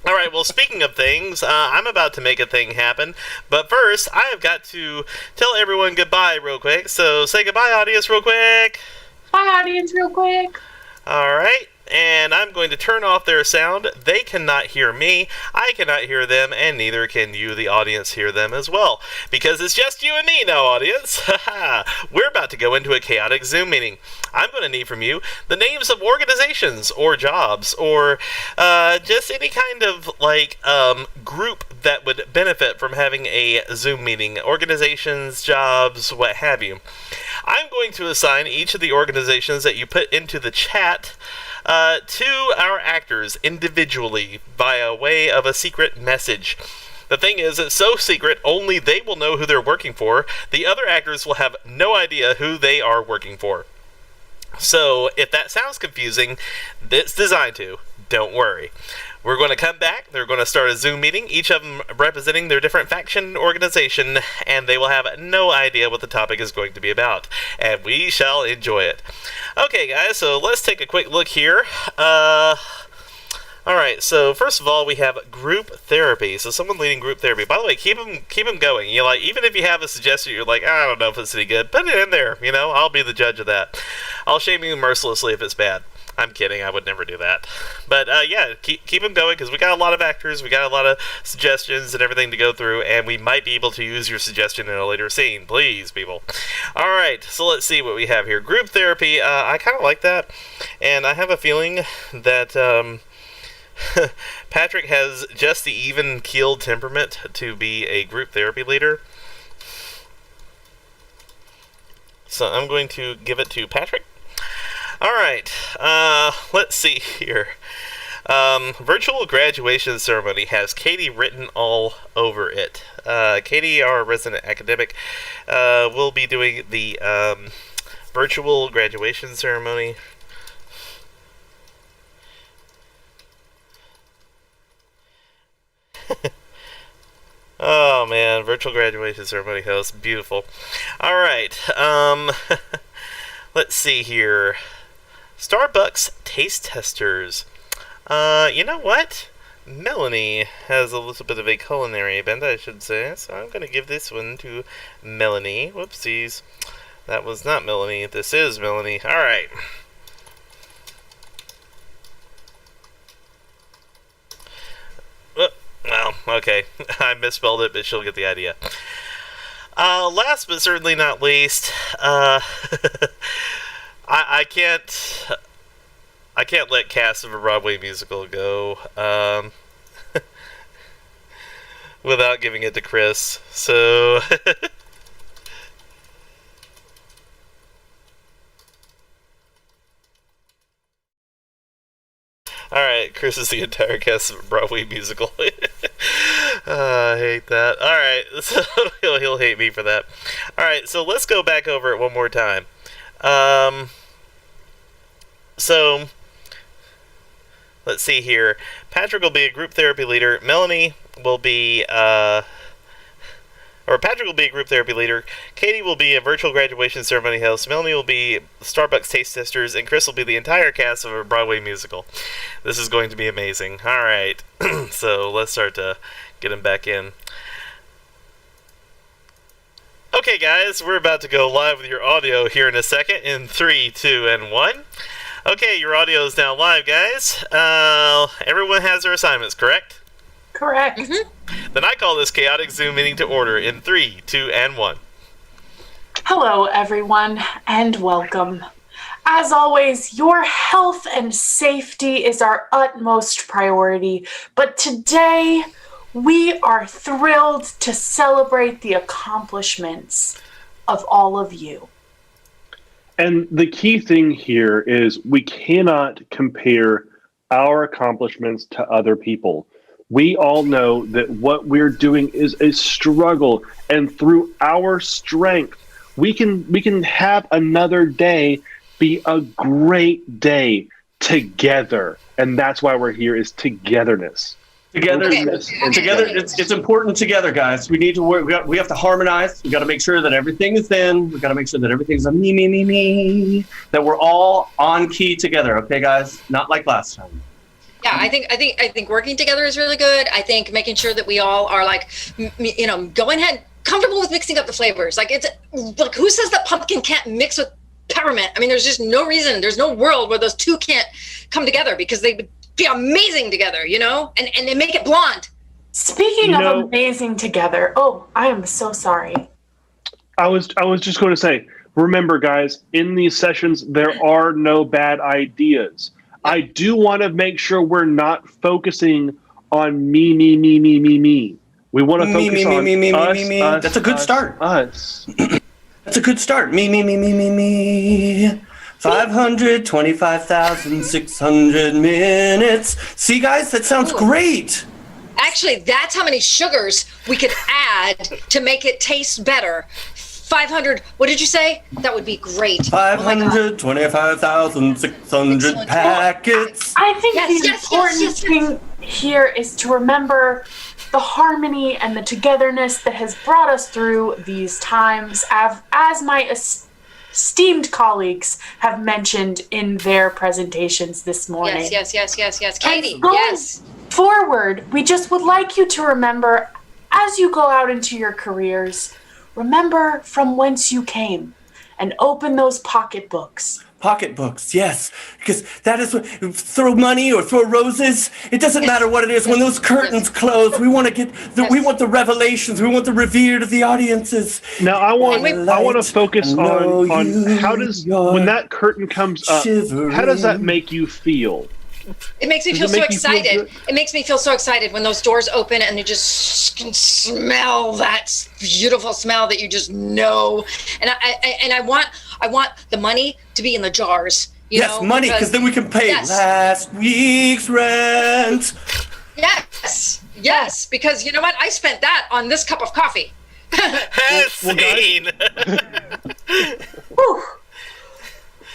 All right, well, speaking of things, I'm about to make a thing happen. But first, I have got to tell everyone goodbye real quick. So say goodbye, audience, real quick. Bye, audience, real quick. All right. And I'm going to turn off their sound. They cannot hear me, I cannot hear them, and neither can you, the audience, hear them as well. Because it's just you and me now, audience. We're about to go into a chaotic Zoom meeting. I'm going to need from you the names of organizations, or jobs, or just any kind of, group that would benefit from having a Zoom meeting. Organizations, jobs, what have you. I'm going to assign each of the organizations that you put into the chat to our actors individually via way of a secret message. The thing is, it's so secret, only they will know who they're working for. The other actors will have no idea who they are working for. So, if that sounds confusing, it's designed to. Don't worry. We're going to come back, they're going to start a Zoom meeting, each of them representing their different faction organization, and they will have no idea what the topic is going to be about. And we shall enjoy it. Okay, guys, so let's take a quick look here. Alright, so first of all, we have group therapy. So someone leading group therapy. By the way, keep them going. You even if you have a suggestion, you're like, I don't know if it's any good, put it in there. I'll be the judge of that. I'll shame you mercilessly if it's bad. I'm kidding, I would never do that. But yeah, keep them going, because we got a lot of actors, we got a lot of suggestions and everything to go through, and we might be able to use your suggestion in a later scene. Please, people. Alright, so let's see what we have here. Group therapy, I kind of like that, and I have a feeling that Patrick has just the even-keeled temperament to be a group therapy leader. So I'm going to give it to Patrick. Alright, let's see here. Virtual graduation ceremony has Katie written all over it. Katie, our resident academic, will be doing the virtual graduation ceremony. Oh man, virtual graduation ceremony host, beautiful. Alright, let's see here. Starbucks taste testers. You know what? Melanie has a little bit of a culinary bent, I should say, so I'm going to give this one to Melanie. Whoopsies. That was not Melanie. This is Melanie. Alright. Well, okay. I misspelled it, but she'll get the idea. Last but certainly not least, I can't let cast of a Broadway musical go without giving it to Chris. So Alright, Chris is the entire cast of a Broadway musical. I hate that. All right, so he'll hate me for that. All right, so let's go back over it one more time. So let's see here. Patrick will be a group therapy leader. Melanie will be Patrick will be a group therapy leader. Katie will be a virtual graduation ceremony host. Melanie will be Starbucks Taste Sisters, and Chris will be the entire cast of a Broadway musical. This is going to be amazing. All right, so let's start to get him back in. Okay, guys, we're about to go live with your audio here in a second. In 3, 2, and 1. Okay, your audio is now live, guys. Everyone has their assignments, correct? Correct. Mm-hmm. Then I call this chaotic Zoom meeting to order in 3, 2, and 1. Hello, everyone, and welcome. As always, your health and safety is our utmost priority, but today we are thrilled to celebrate the accomplishments of all of you. And the key thing here is we cannot compare our accomplishments to other people. We all know that what we're doing is a struggle, and through our strength, we can have another day be a great day together. And that's why we're here, is togetherness. Together, Okay. together. It's important together, guys. We need to work. We have to harmonize. We got to make sure that everything is in. We got to make sure that everything's a me. That we're all on key together. Okay, guys. Not like last time. Yeah, I think working together is really good. I think making sure that we all are like, going ahead, comfortable with mixing up the flavors. Like, it's like, who says that pumpkin can't mix with peppermint? I mean, there's just no reason. There's no world where those two can't come together, because they would be amazing together, and they make it blonde. Speaking of amazing together, I am so sorry. I was just going to say, remember, guys, in these sessions, there are no bad ideas. I do want to make sure we're not focusing on me. We want to focus on us. That's a good start. Us. That's a good start. Me. 525,600 minutes. See, guys, that sounds great. Actually, that's how many sugars we could add to make it taste better. 500, what did you say? That would be great. 525,600 packets. I think the important thing here is to remember the harmony and the togetherness that has brought us through these times, as my esteemed colleagues have mentioned in their presentations this morning. Yes. Katie, yes. Forward, we just would like you to remember, as you go out into your careers, remember from whence you came and open those pocketbooks. Pocketbooks, yes, because that is what, throw money or throw roses. It doesn't matter what it is. When those curtains close, we want to get we want the revelations. We want the reveal to the audiences. Now I want to focus on how does when that curtain comes up, how does that make you feel? It makes me feel so excited. It makes me feel so excited when those doors open and you just can smell that beautiful smell that you just know. And I want the money to be in the jars. Yes, money, because then we can pay last week's rent. Yes, because you know what? I spent that on this cup of coffee. Scene.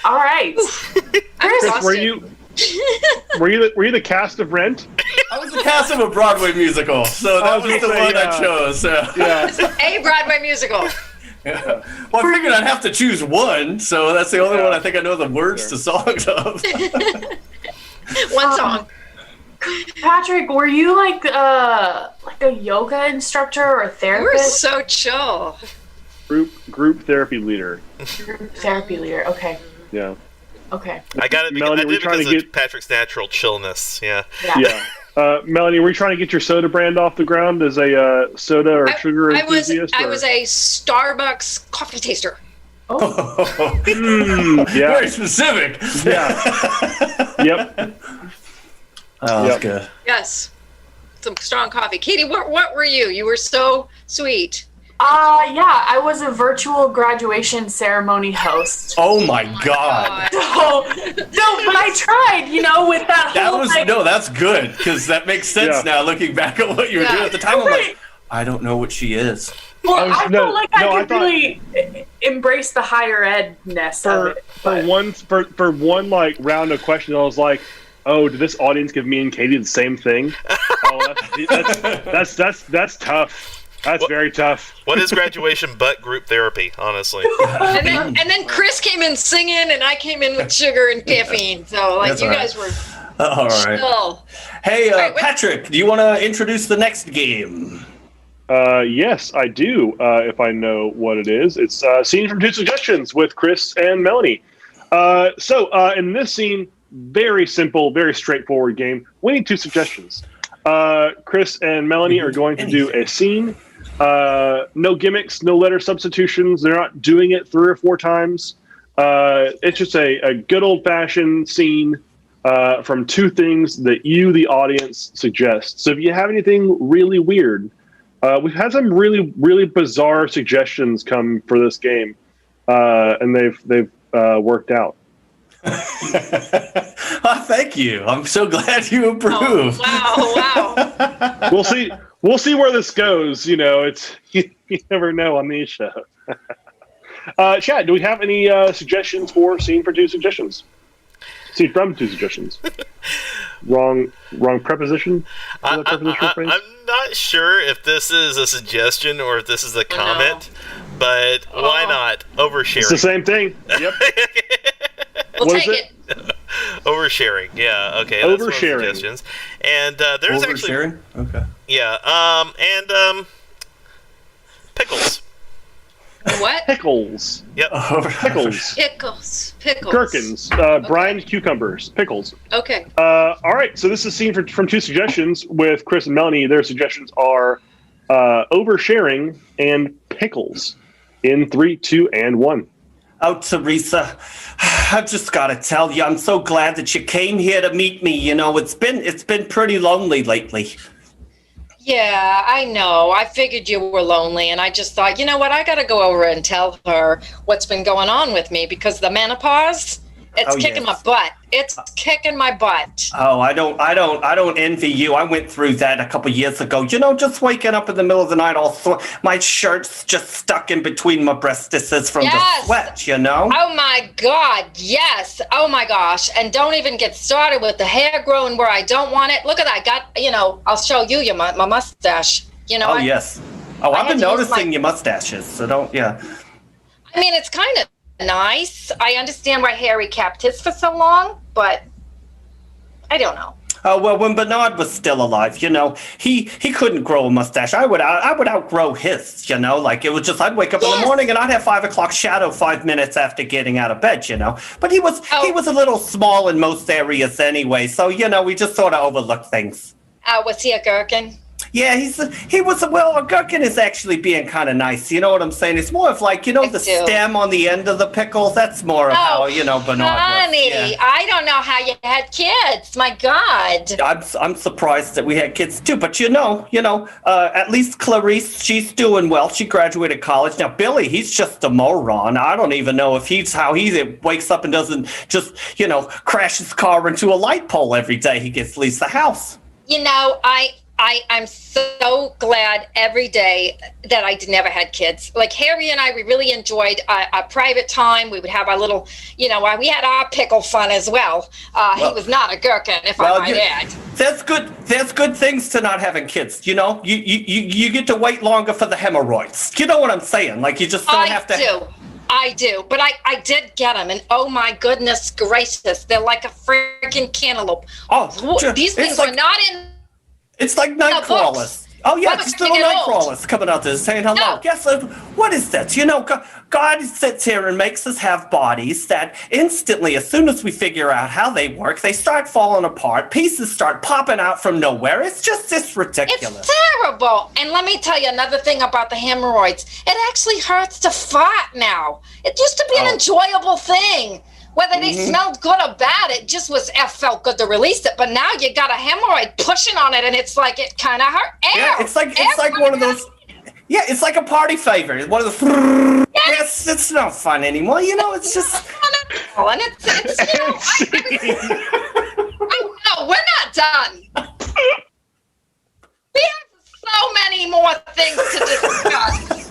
All right. Chris, were you the cast of Rent? I was the cast of a Broadway musical, so that was the one I chose. Yeah. It's a Broadway musical. Yeah. Well, I figured I'd have to choose one, so that's the only one I think I know the words to songs of. One song. Patrick, were you like a yoga instructor or a therapist? We're so chill. Group therapy leader. Group therapy leader. Okay. Yeah. Okay. I got it. Melanie, I did because of Patrick's natural chillness. Yeah. Melanie, were you trying to get your soda brand off the ground as a soda or sugar enthusiast? I was a Starbucks coffee taster. Yeah. Very specific. Yeah. Yep. Oh, that's good. Yes. Some strong coffee. Katie, what were you? You were so sweet. Yeah, I was a virtual graduation ceremony host. Oh my God. No, but I tried, with that whole that's good, because that makes sense now, looking back at what you were doing at the time. I'm like, I don't know what she is. Well, I felt like I could really embrace the higher ed-ness of it. For one like round of questions, I was like, oh, did this audience give me and Katie the same thing? Oh, that's tough. That's very tough. What is graduation but group therapy, honestly? And then Chris came in singing, and I came in with sugar and caffeine. So, That's you all right. guys were All right. chill. Hey, Patrick, do you want to introduce the next game? Yes, I do, if I know what it is. It's Scene from Two Suggestions with Chris and Melanie. So in this scene, very simple, very straightforward game. We need 2 suggestions. Chris and Melanie are going to do a scene. No gimmicks, no letter substitutions. They're not doing it 3 or 4 times. It's just a good old-fashioned scene from 2 things that you, the audience, suggest. So if you have anything really weird, we've had some really, really bizarre suggestions come for this game, and they've worked out. Thank you. I'm so glad you approve. Oh, wow. We'll see where this goes. It's you never know on these shows. Chad, do we have any suggestions for Scene for 2 Suggestions? Scene from 2 Suggestions. Wrong preposition? I'm not sure if this is a suggestion or if this is a comment, but why not? Oversharing. It's the same thing. Yep. We'll take it. Oversharing. Yeah. Okay. That's Oversharing. one of the suggestions. And there's Oversharing? Okay. Yeah. And pickles. What? Pickles. Yep. Pickles. Pickles. Gherkins. Brined cucumbers. Pickles. Okay. All right. So this is Scene from 2 Suggestions with Chris and Melanie. Their suggestions are oversharing and pickles. In 3, 2, and 1. Oh, Teresa, I've just got to tell you, I'm so glad that you came here to meet me. It's been pretty lonely lately. Yeah, I know. I figured you were lonely, and I just thought, you know what? I got to go over and tell her what's been going on with me, because the menopause, it's kicking my butt. It's kicking my butt. Oh, I don't envy you. I went through that a couple years ago. Just waking up in the middle of the night, my shirt's just stuck in between my breastises from the sweat. Oh my God, yes. Oh my gosh, and don't even get started with the hair growing where I don't want it. Look at that. I'll show you my mustache. Oh yes. Oh, I've been noticing your mustaches. So don't. Yeah. I mean, it's kind of nice. I understand why Harry kept his for so long, but I don't know. Oh, well, when Bernard was still alive, he couldn't grow a mustache. I would outgrow his, it was just, I'd wake up in the morning and I'd have 5 o'clock shadow 5 minutes after getting out of bed, But he was a little small in most areas anyway, so, we just sort of overlooked things. Was he a gherkin? Yeah, a gherkin is actually being kind of nice. You know what I'm saying? It's more of the stem on the end of the pickle. That's more of how, Bernard honey, was. Yeah. I don't know how you had kids. My God. I'm surprised that we had kids too. But at least Clarice, she's doing well. She graduated college. Now, Billy, he's just a moron. I don't even know if how he wakes up and doesn't just, crash his car into a light pole every day he leaves the house. I'm so glad every day that I never had kids. Like Harry and I, we really enjoyed our private time. We would have our little, we had our pickle fun as well. He was not a gherkin, if I might add. That's good. There's good things to not having kids. You get to wait longer for the hemorrhoids. You know what I'm saying? Like you just don't have to. I do, but I did get them, and oh my goodness gracious, they're like a freaking cantaloupe. Oh, these things are not in. It's like night crawlers. Oh, yeah, just little night crawlers coming out there saying hello. No. Guess what is that? God sits here and makes us have bodies that instantly, as soon as we figure out how they work, they start falling apart. Pieces start popping out from nowhere. It's ridiculous. It's terrible. And let me tell you another thing about the hemorrhoids. It actually hurts to fart now. It used to be an enjoyable thing. Whether they smelled good or bad, it felt good to release it. But now you got a hemorrhoid pushing on it, and it's like it kind of hurt. Yeah, it's like one of those. Yeah, it's like a party favor. One of the yes, it's not fun anymore. You know, it's just. And it's no, we're not done. We have so many more things to discuss.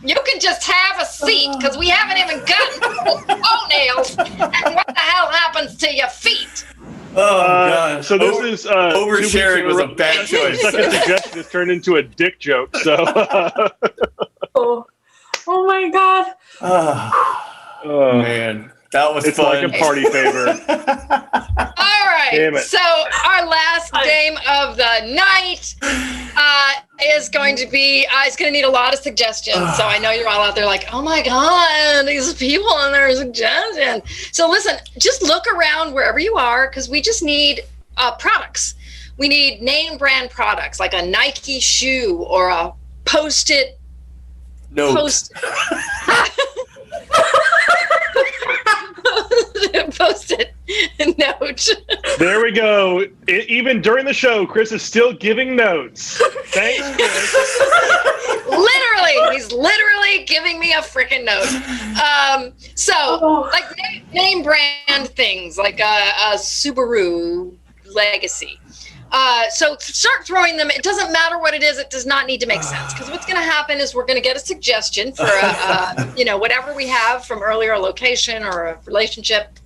You can just have a seat because we haven't even gotten to toenails. And what the hell happens to your feet? Oh god! So this is oversharing was a bad choice. Second suggestion has turned into a dick joke. So. Oh my god! Oh man, that was it's fun. like a party favor. All right. So our last game of the night is going to be. It's going to need a lot of suggestions. So I know you're all out there like, oh my god, these people and their suggestions. So listen, just look around wherever you are because we just need products. We need name brand products like a Nike shoe or a Post-it. Note. Post-it note. There we go. Even during the show, Chris is still giving notes. Thanks, Chris. He's literally giving me a freaking note. Like name brand things, like a Subaru Legacy. So start throwing them. It doesn't matter what it is. It does not need to make sense because what's going to happen is we're going to get a suggestion for whatever we have from earlier, a location or a relationship.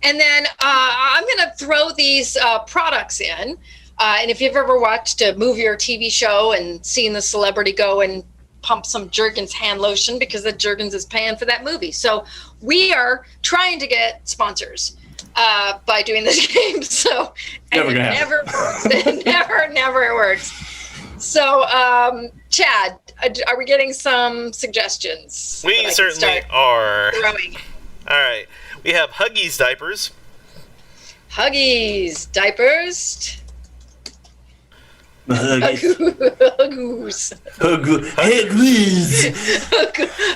And then I'm going to throw these products in. And if you've ever watched a movie or TV show and seen the celebrity go and pump some Jergens hand lotion because the Jergens is paying for that movie. So we are trying to get sponsors by doing this game. So never gonna never works. It never works. So Chad, are we getting some suggestions? We certainly are. Throwing. All right. We have Huggies diapers. Huggies diapers. Huggies. Huggies. Huggies.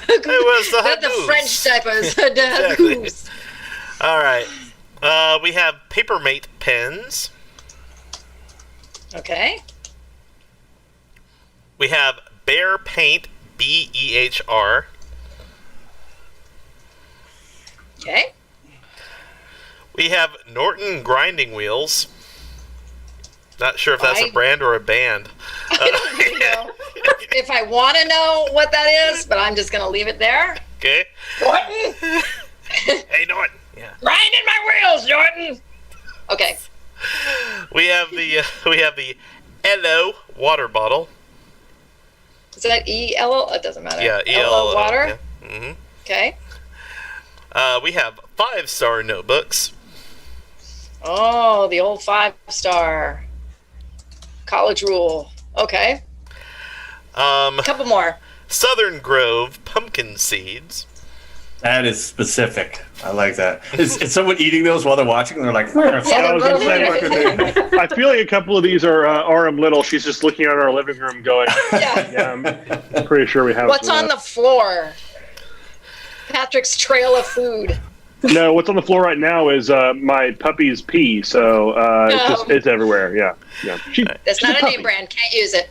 It was the The Huggies. French diapers. Exactly. Huggies. All right. We have Papermate pens. Okay. We have Bear Paint, BEHR. Okay. We have Norton grinding wheels. Not sure if that's a brand or a band. I don't even know if I want to know what that is, but I'm just going to leave it there. Okay. Norton, Hey, Norton. Yeah. grinding my wheels, Norton. Okay. We have the Elo water bottle. Is that ELO? It doesn't matter. Yeah, ELO water. Yeah. Mm-hmm. Okay. We have 5-star notebooks. Oh, the old 5-star college rule. Okay. A couple more. Southern Grove pumpkin seeds. That is specific. I like that. Is someone eating those while they're watching? They're like, I was gonna say, I feel like a couple of these are RM Little. She's just looking at our living room going, Yeah. I'm pretty sure we have What's some of on that. the floor? Patrick's trail of food. No, what's on the floor right now is my puppy's pee. So it's everywhere. Yeah. That's she's not a puppy. name brand. Can't use it.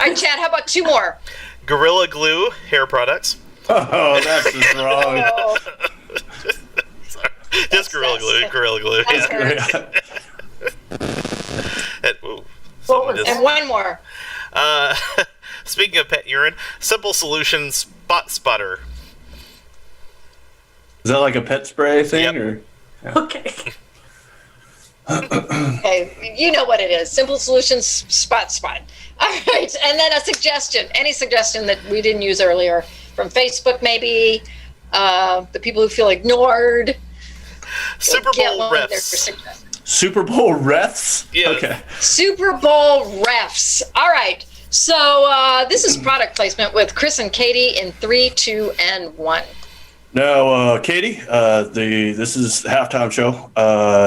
All right, Chad, how about 2 more? Gorilla Glue hair products. oh, that's just wrong. Oh, Sorry. Just Gorilla Glue. Gorilla Glue. that's Yeah. hers. Ooh, What was And 1 more. Speaking of pet urine, Simple Solutions Spot Spotter. Is that like a pet spray thing? Yep. Or Okay. Okay, you know what it is. Simple Solutions spot. All right, and then a suggestion. Any suggestion that we didn't use earlier from Facebook, maybe. The people who feel ignored. Super Get Bowl one of their refs. suggestions. Super Bowl refs? Yeah. Okay. Super Bowl refs. All right. So this is product placement with Chris and Katie in 3, 2, and 1. Now, Katie, this is the halftime show.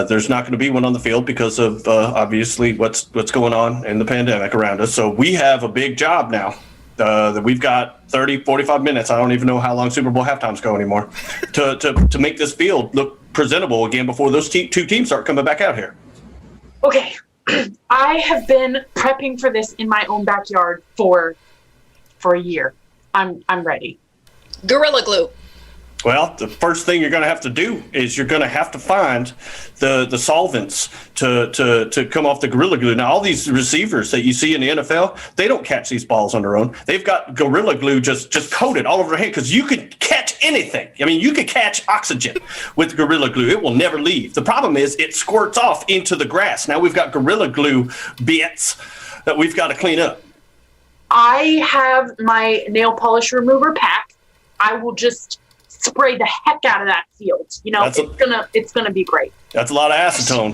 There's not going to be one on the field because of obviously what's going on in the pandemic around us. So we have a big job now. That we've got 30, 45 minutes. I don't even know how long Super Bowl halftimes go anymore to make this field look presentable again before those 2 teams start coming back out here. Okay. I have been prepping for this in my own backyard for for a year. I'm ready. Gorilla Glue. Well, the first thing you're going to have to do is you're going to have to find the solvents to come off the Gorilla Glue. Now, all these receivers that you see in the NFL, they don't catch these balls on their own. They've got Gorilla Glue just coated all over their hand because you can catch anything. I mean, you can catch oxygen with Gorilla Glue. It will never leave. The problem is it squirts off into the grass. Now we've got Gorilla Glue bits that we've got to clean up. I have my nail polish remover pack. I will just spray the heck out of that field. You know, it's gonna be great. That's a lot of acetone.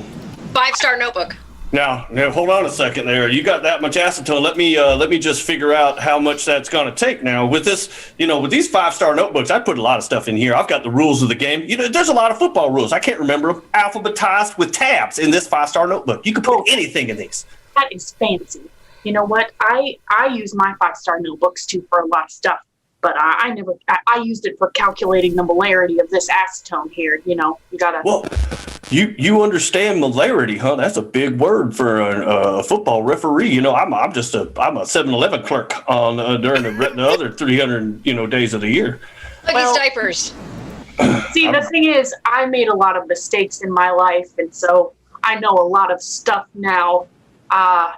5-star notebook. Now, hold on a second there. You got that much acetone. Let me just figure out how much that's going to take. Now, with this, with these 5-star notebooks, I put a lot of stuff in here. I've got the rules of the game. There's a lot of football rules. I can't remember them. Alphabetized with tabs in this 5-star notebook. You can put anything in these. That is fancy. You know what? I use my 5-star notebooks too for a lot of stuff. But I used it for calculating the molarity of this acetone here. You gotta. Well, you understand molarity, huh? That's a big word for a football referee. I'm a 7-Eleven clerk on during the other 300 days of the year. Huggies diapers. See, the thing is, I made a lot of mistakes in my life, and so I know a lot of stuff now that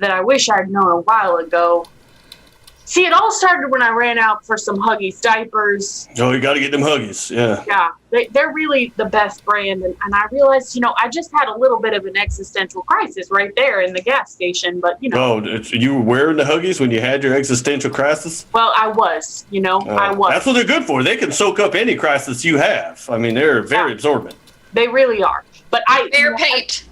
I wish I'd known a while ago. See, it all started when I ran out for some Huggies diapers. Oh, you got to get them Huggies, yeah. Yeah, they're really the best brand. And I realized, I just had a little bit of an existential crisis right there in the gas station. But, Oh, you were wearing the Huggies when you had your existential crisis? Well, I was, I was. That's what they're good for. They can soak up any crisis you have. I mean, they're very absorbent. They really are. But Bear paint.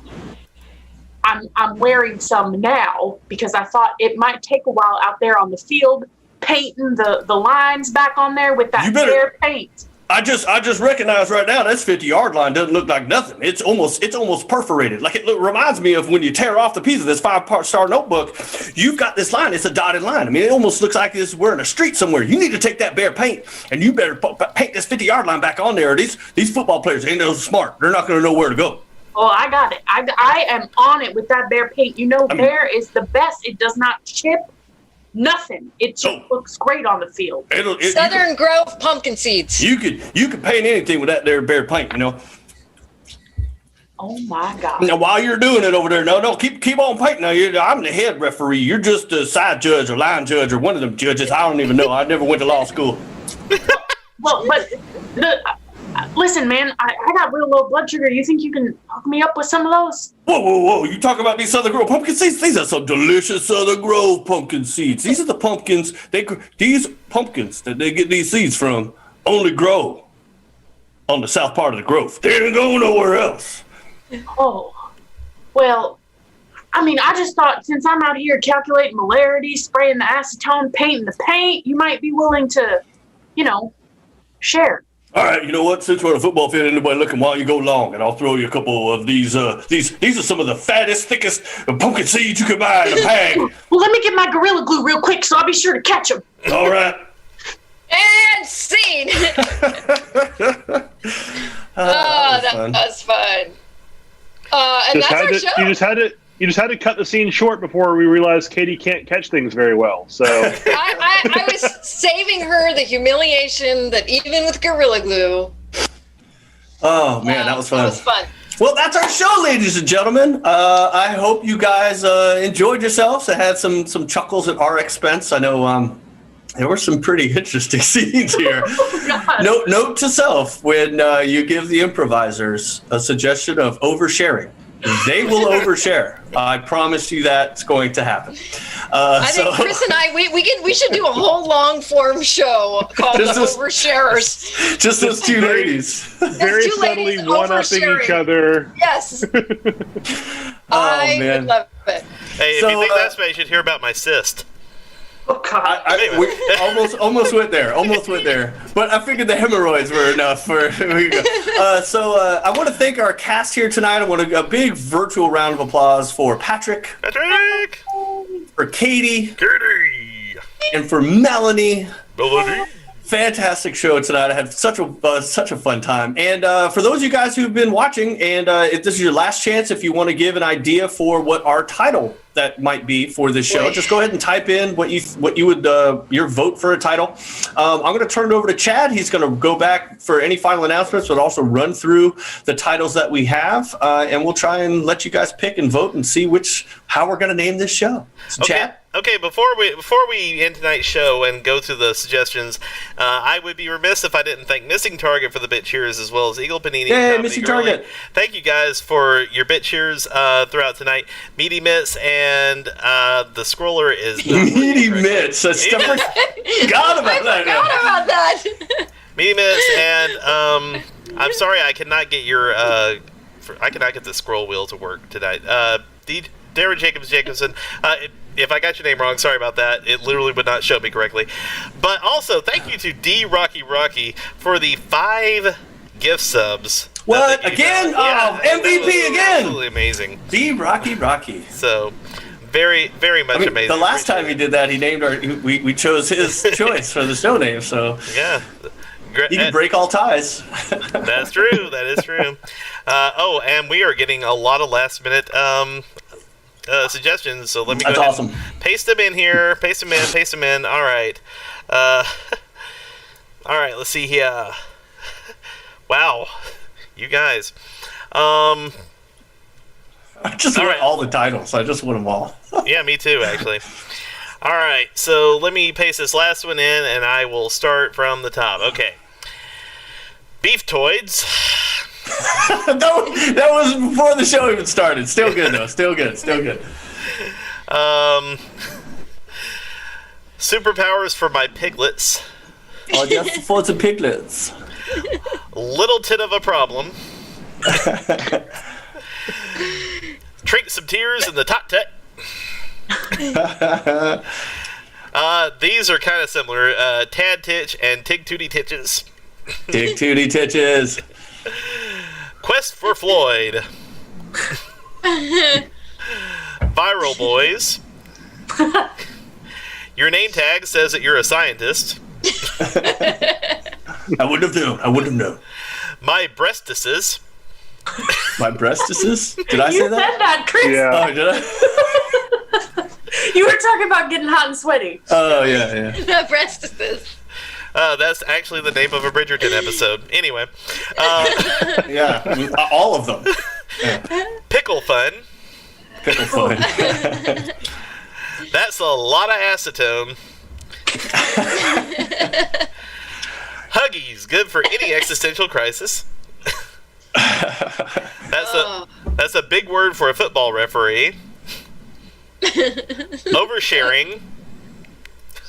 I'm wearing some now because I thought it might take a while out there on the field painting the lines back on there with that bare paint. I just recognize right now this 50-yard line doesn't look like nothing. It's almost perforated. Like it reminds me of when you tear off the piece of this 5-star notebook. You've got this line. It's a dotted line. I mean, it almost looks like we're in a street somewhere. You need to take that bare paint and you better paint this 50-yard line back on there. These football players ain't no smart. They're not going to know where to go. Oh, I got it. I am on it with that bare paint. Bare is the best. It does not chip. Nothing. It just looks great on the field. Southern Grove pumpkin seeds. You could paint anything with that there bare paint, Oh my God. Now while you're doing it over there, no, keep on painting. Now I'm the head referee. You're just a side judge or line judge or one of them judges. I don't even know. I never went to law school. Well, but listen, man, I got real low blood sugar. You think you can hook me up with some of those? Whoa. You talk about these Southern Grove pumpkin seeds? These are some delicious Southern Grove pumpkin seeds. These are the pumpkins. These pumpkins that they get these seeds from only grow on the south part of the grove. They don't go nowhere else. Oh, well, I mean, I just thought since I'm out here calculating molarity, spraying the acetone, painting the paint, you might be willing to, share. All right, you know what? Since we're on a football field, anybody looking while you go long, and I'll throw you a couple of these. These are some of the fattest, thickest pumpkin seeds you can buy in a bag. Well, let me get my Gorilla Glue real quick, so I'll be sure to catch them. All right. And scene. That was fun. And that's our show. You just had to cut the scene short before we realized Katie can't catch things very well. So I was saving her the humiliation that even with Gorilla Glue. Oh man, that was fun. That was fun. Well, that's our show, ladies and gentlemen. I hope you guys enjoyed yourselves and had some chuckles at our expense. I know there were some pretty interesting scenes here. Note to self: when you give the improvisers a suggestion of oversharing, they will overshare. I promise you that's going to happen. I think Chris and I, we should do a whole long form show called The Oversharers. Just those two ladies. Very subtly one-upping each other. Yes. I would love it. Hey, if you think that's bad, you should hear about my cyst. Oh God! We almost went there. But I figured the hemorrhoids were enough for. I want to thank our cast here tonight. I want a big virtual round of applause for Patrick, for Katie, and for Melanie, fantastic show tonight. I had such a fun time. And for those of you guys who've been watching, and if this is your last chance, if you want to give an idea for what our title that might be for this show, just go ahead and type in what you would your vote for a title. I'm going to turn it over to Chad. He's going to go back for any final announcements, but also run through the titles that we have, and we'll try and let you guys pick and vote and see how we're going to name this show. So, okay. Chad? Okay, before we end tonight's show and go through the suggestions, I would be remiss if I didn't thank Missing Target for the bit cheers, as well as Eagle Panini. Hey, and Missing Girly. Target! Thank you guys for your bit cheers throughout tonight. Meaty Mitts and the scroller is Meaty Mitts. Forgot about that. Meaty Mitts and I'm sorry I cannot get your I cannot get the scroll wheel to work tonight. Darren Jacobson. If I got your name wrong, sorry about that. It literally would not show me correctly. But also, thank you to D Rocky for the 5 gift subs. What? Again? Yeah, MVP again! Absolutely amazing. D Rocky. So, very, very much amazing. The last time he did that, he named we chose his choice for the show name, so. Yeah. He can break all ties. That's true. That is true. And we are getting a lot of last minute suggestions, so let me That's go ahead awesome. and paste them in here. Paste them in. All right. All right, let's see here. Wow. You guys. I just want all the titles. I just want them all. Yeah, me too, actually. All right, so let me paste this last one in, and I will start from the top. Okay. Beeftoids. that was before the show even started. Still good, though. Still good. Superpowers for my piglets. Oh, just for the piglets. Little tit of a problem. Drink some tears in the tot tet. These are kind of similar. Tad Titch and Tig Tooty Titches. Tig Tooty Titches. Quest for Floyd. Viral Boys. Your name tag says that you're a scientist. I wouldn't have known. My breastises. My breastises? Did I say You that? said that, Chris. Yeah. Oh, did I? You were talking about getting hot and sweaty. Oh, yeah. The breastises. That's actually the name of a Bridgerton episode. Anyway. Yeah, all of them. Yeah. Pickle Fun. Pickle fun. That's a lot of acetone. Huggies, good for any existential crisis. That's a big word for a football referee. Oversharing,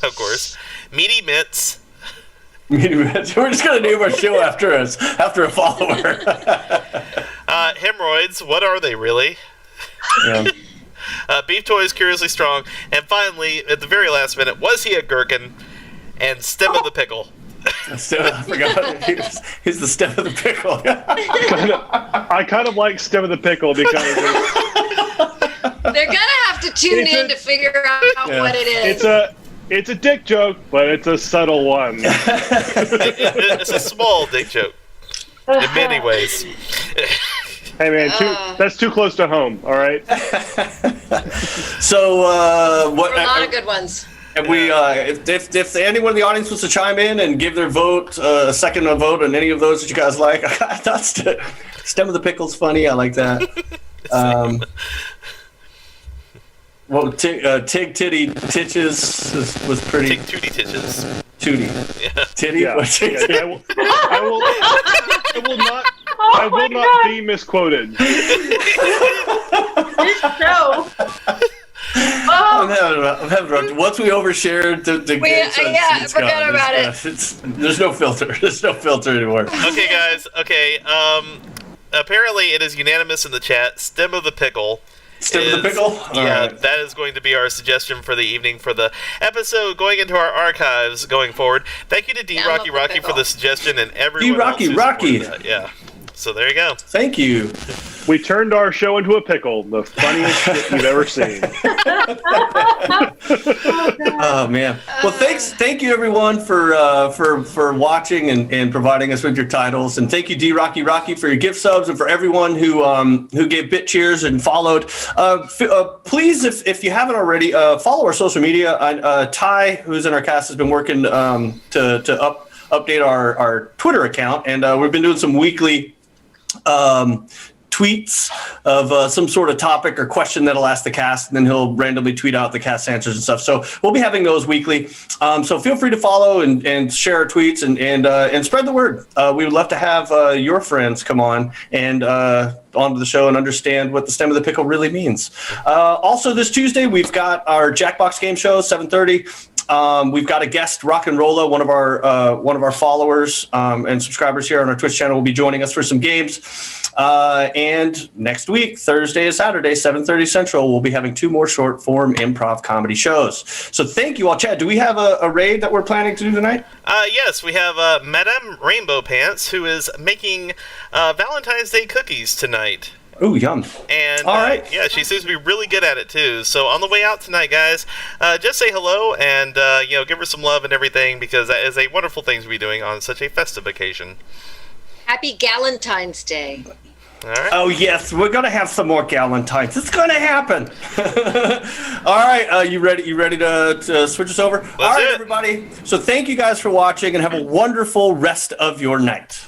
of course. Meaty Mitts. We're just gonna name our show after a follower. Hemorrhoids, what are they really? Yeah. Beef Toys, Curiously Strong. And finally, at the very last minute, was he a gherkin? And Stem of the Pickle. I forgot. He's the stem of the pickle. I kind of like Stem of the Pickle because They're gonna have to tune in to figure out what it is. it's a dick joke, but it's a subtle one. It's a small dick joke. In many ways. Hey man, that's too close to home. All right. So what? There are a lot of good ones. And we, if anyone in the audience wants to chime in and give their vote, a second vote on any of those that you guys like, I thought Stem of the Pickle's funny. I like that. Tig Titty Titches was pretty. Tig Tooty Titches. Tooty. Yeah. Titty? Yeah. I will not be misquoted. This show. I'm having once we overshared the games, I forgot about it. There's no filter. There's no filter anymore. Okay, guys. Okay. Apparently, it is unanimous in the chat. Stem of the Pickle. Stem of the Pickle? Yeah, right. That is going to be our suggestion for the evening for the episode going into our archives going forward. Thank you to D Rocky for the suggestion and everyone D Rocky. Yeah. So there you go. Thank you. We turned our show into a pickle. The funniest shit you've ever seen. Oh man! Well, thank you everyone for watching and providing us with your titles, and thank you D Rocky for your gift subs, and for everyone who gave bit cheers and followed. Please, if you haven't already, follow our social media. Ty, who's in our cast, has been working to update our Twitter account, and we've been doing some weekly tweets of some sort of topic or question that'll ask the cast, and then he'll randomly tweet out the cast answers and stuff. So we'll be having those weekly. So feel free to follow and share our tweets and spread the word. We would love to have your friends come on and onto the show and understand what the stem of the pickle really means. Also this Tuesday, we've got our Jackbox game show, 7:30. We've got a guest, Rock and Rolla, one of our followers and subscribers here on our Twitch channel, will be joining us for some games. And next week, Thursday and Saturday, 7:30 Central, we'll be having 2 more short form improv comedy shows. So thank you all. Chad, do we have a raid that we're planning to do tonight? Yes, we have Madame Rainbow Pants, who is making Valentine's Day cookies tonight. Ooh, yum. And all right. Yeah, she seems to be really good at it too. So on the way out tonight, guys, just say hello and give her some love and everything, because that is a wonderful thing to be doing on such a festive occasion. Happy Galentine's Day. All right. Oh yes, we're gonna have some more Galentines. It's gonna happen. All right, you ready? You ready to switch us over? All right, everybody. So thank you guys for watching, and have a wonderful rest of your night.